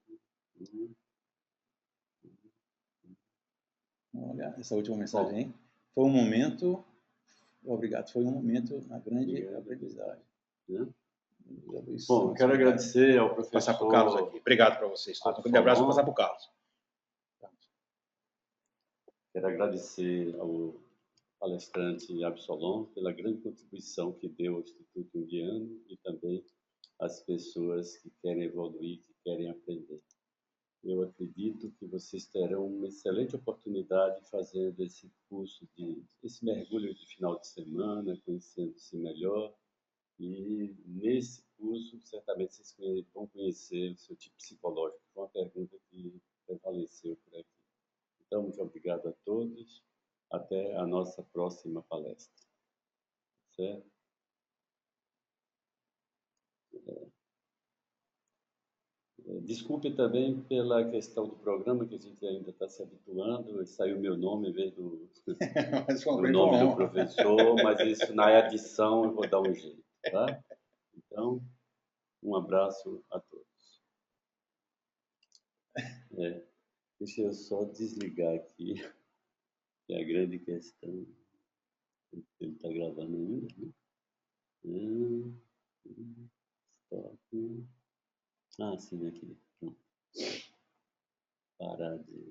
Olha, essa última mensagem, hein? Foi um momento. Obrigado. Foi um momento na grande aprendizagem. Bom, quero agradecer ao professor. Passar para o Carlos aqui. Obrigado para vocês todos. Um grande abraço. Vou passar para o Carlos. Quero agradecer ao palestrante Absolon pela grande contribuição que deu ao Instituto Jungiano e também às pessoas que querem evoluir, que querem aprender. Eu acredito que vocês terão uma excelente oportunidade fazendo esse curso, esse mergulho de final de semana, conhecendo-se melhor. E nesse curso, certamente vocês vão conhecer o seu tipo psicológico. Foi uma pergunta que prevaleceu por aqui. Então, muito obrigado a todos. Até a nossa próxima palestra. Certo? Desculpe também pela questão do programa, que a gente ainda está se habituando. Saiu meu nome em vez do nome do professor, mas isso na edição eu vou dar um jeito. Tá? Então, um abraço a todos. Deixa eu só desligar aqui, que é a grande questão. Ele está gravando ainda, né? Stop. Sim, aqui. Pronto. Parar de...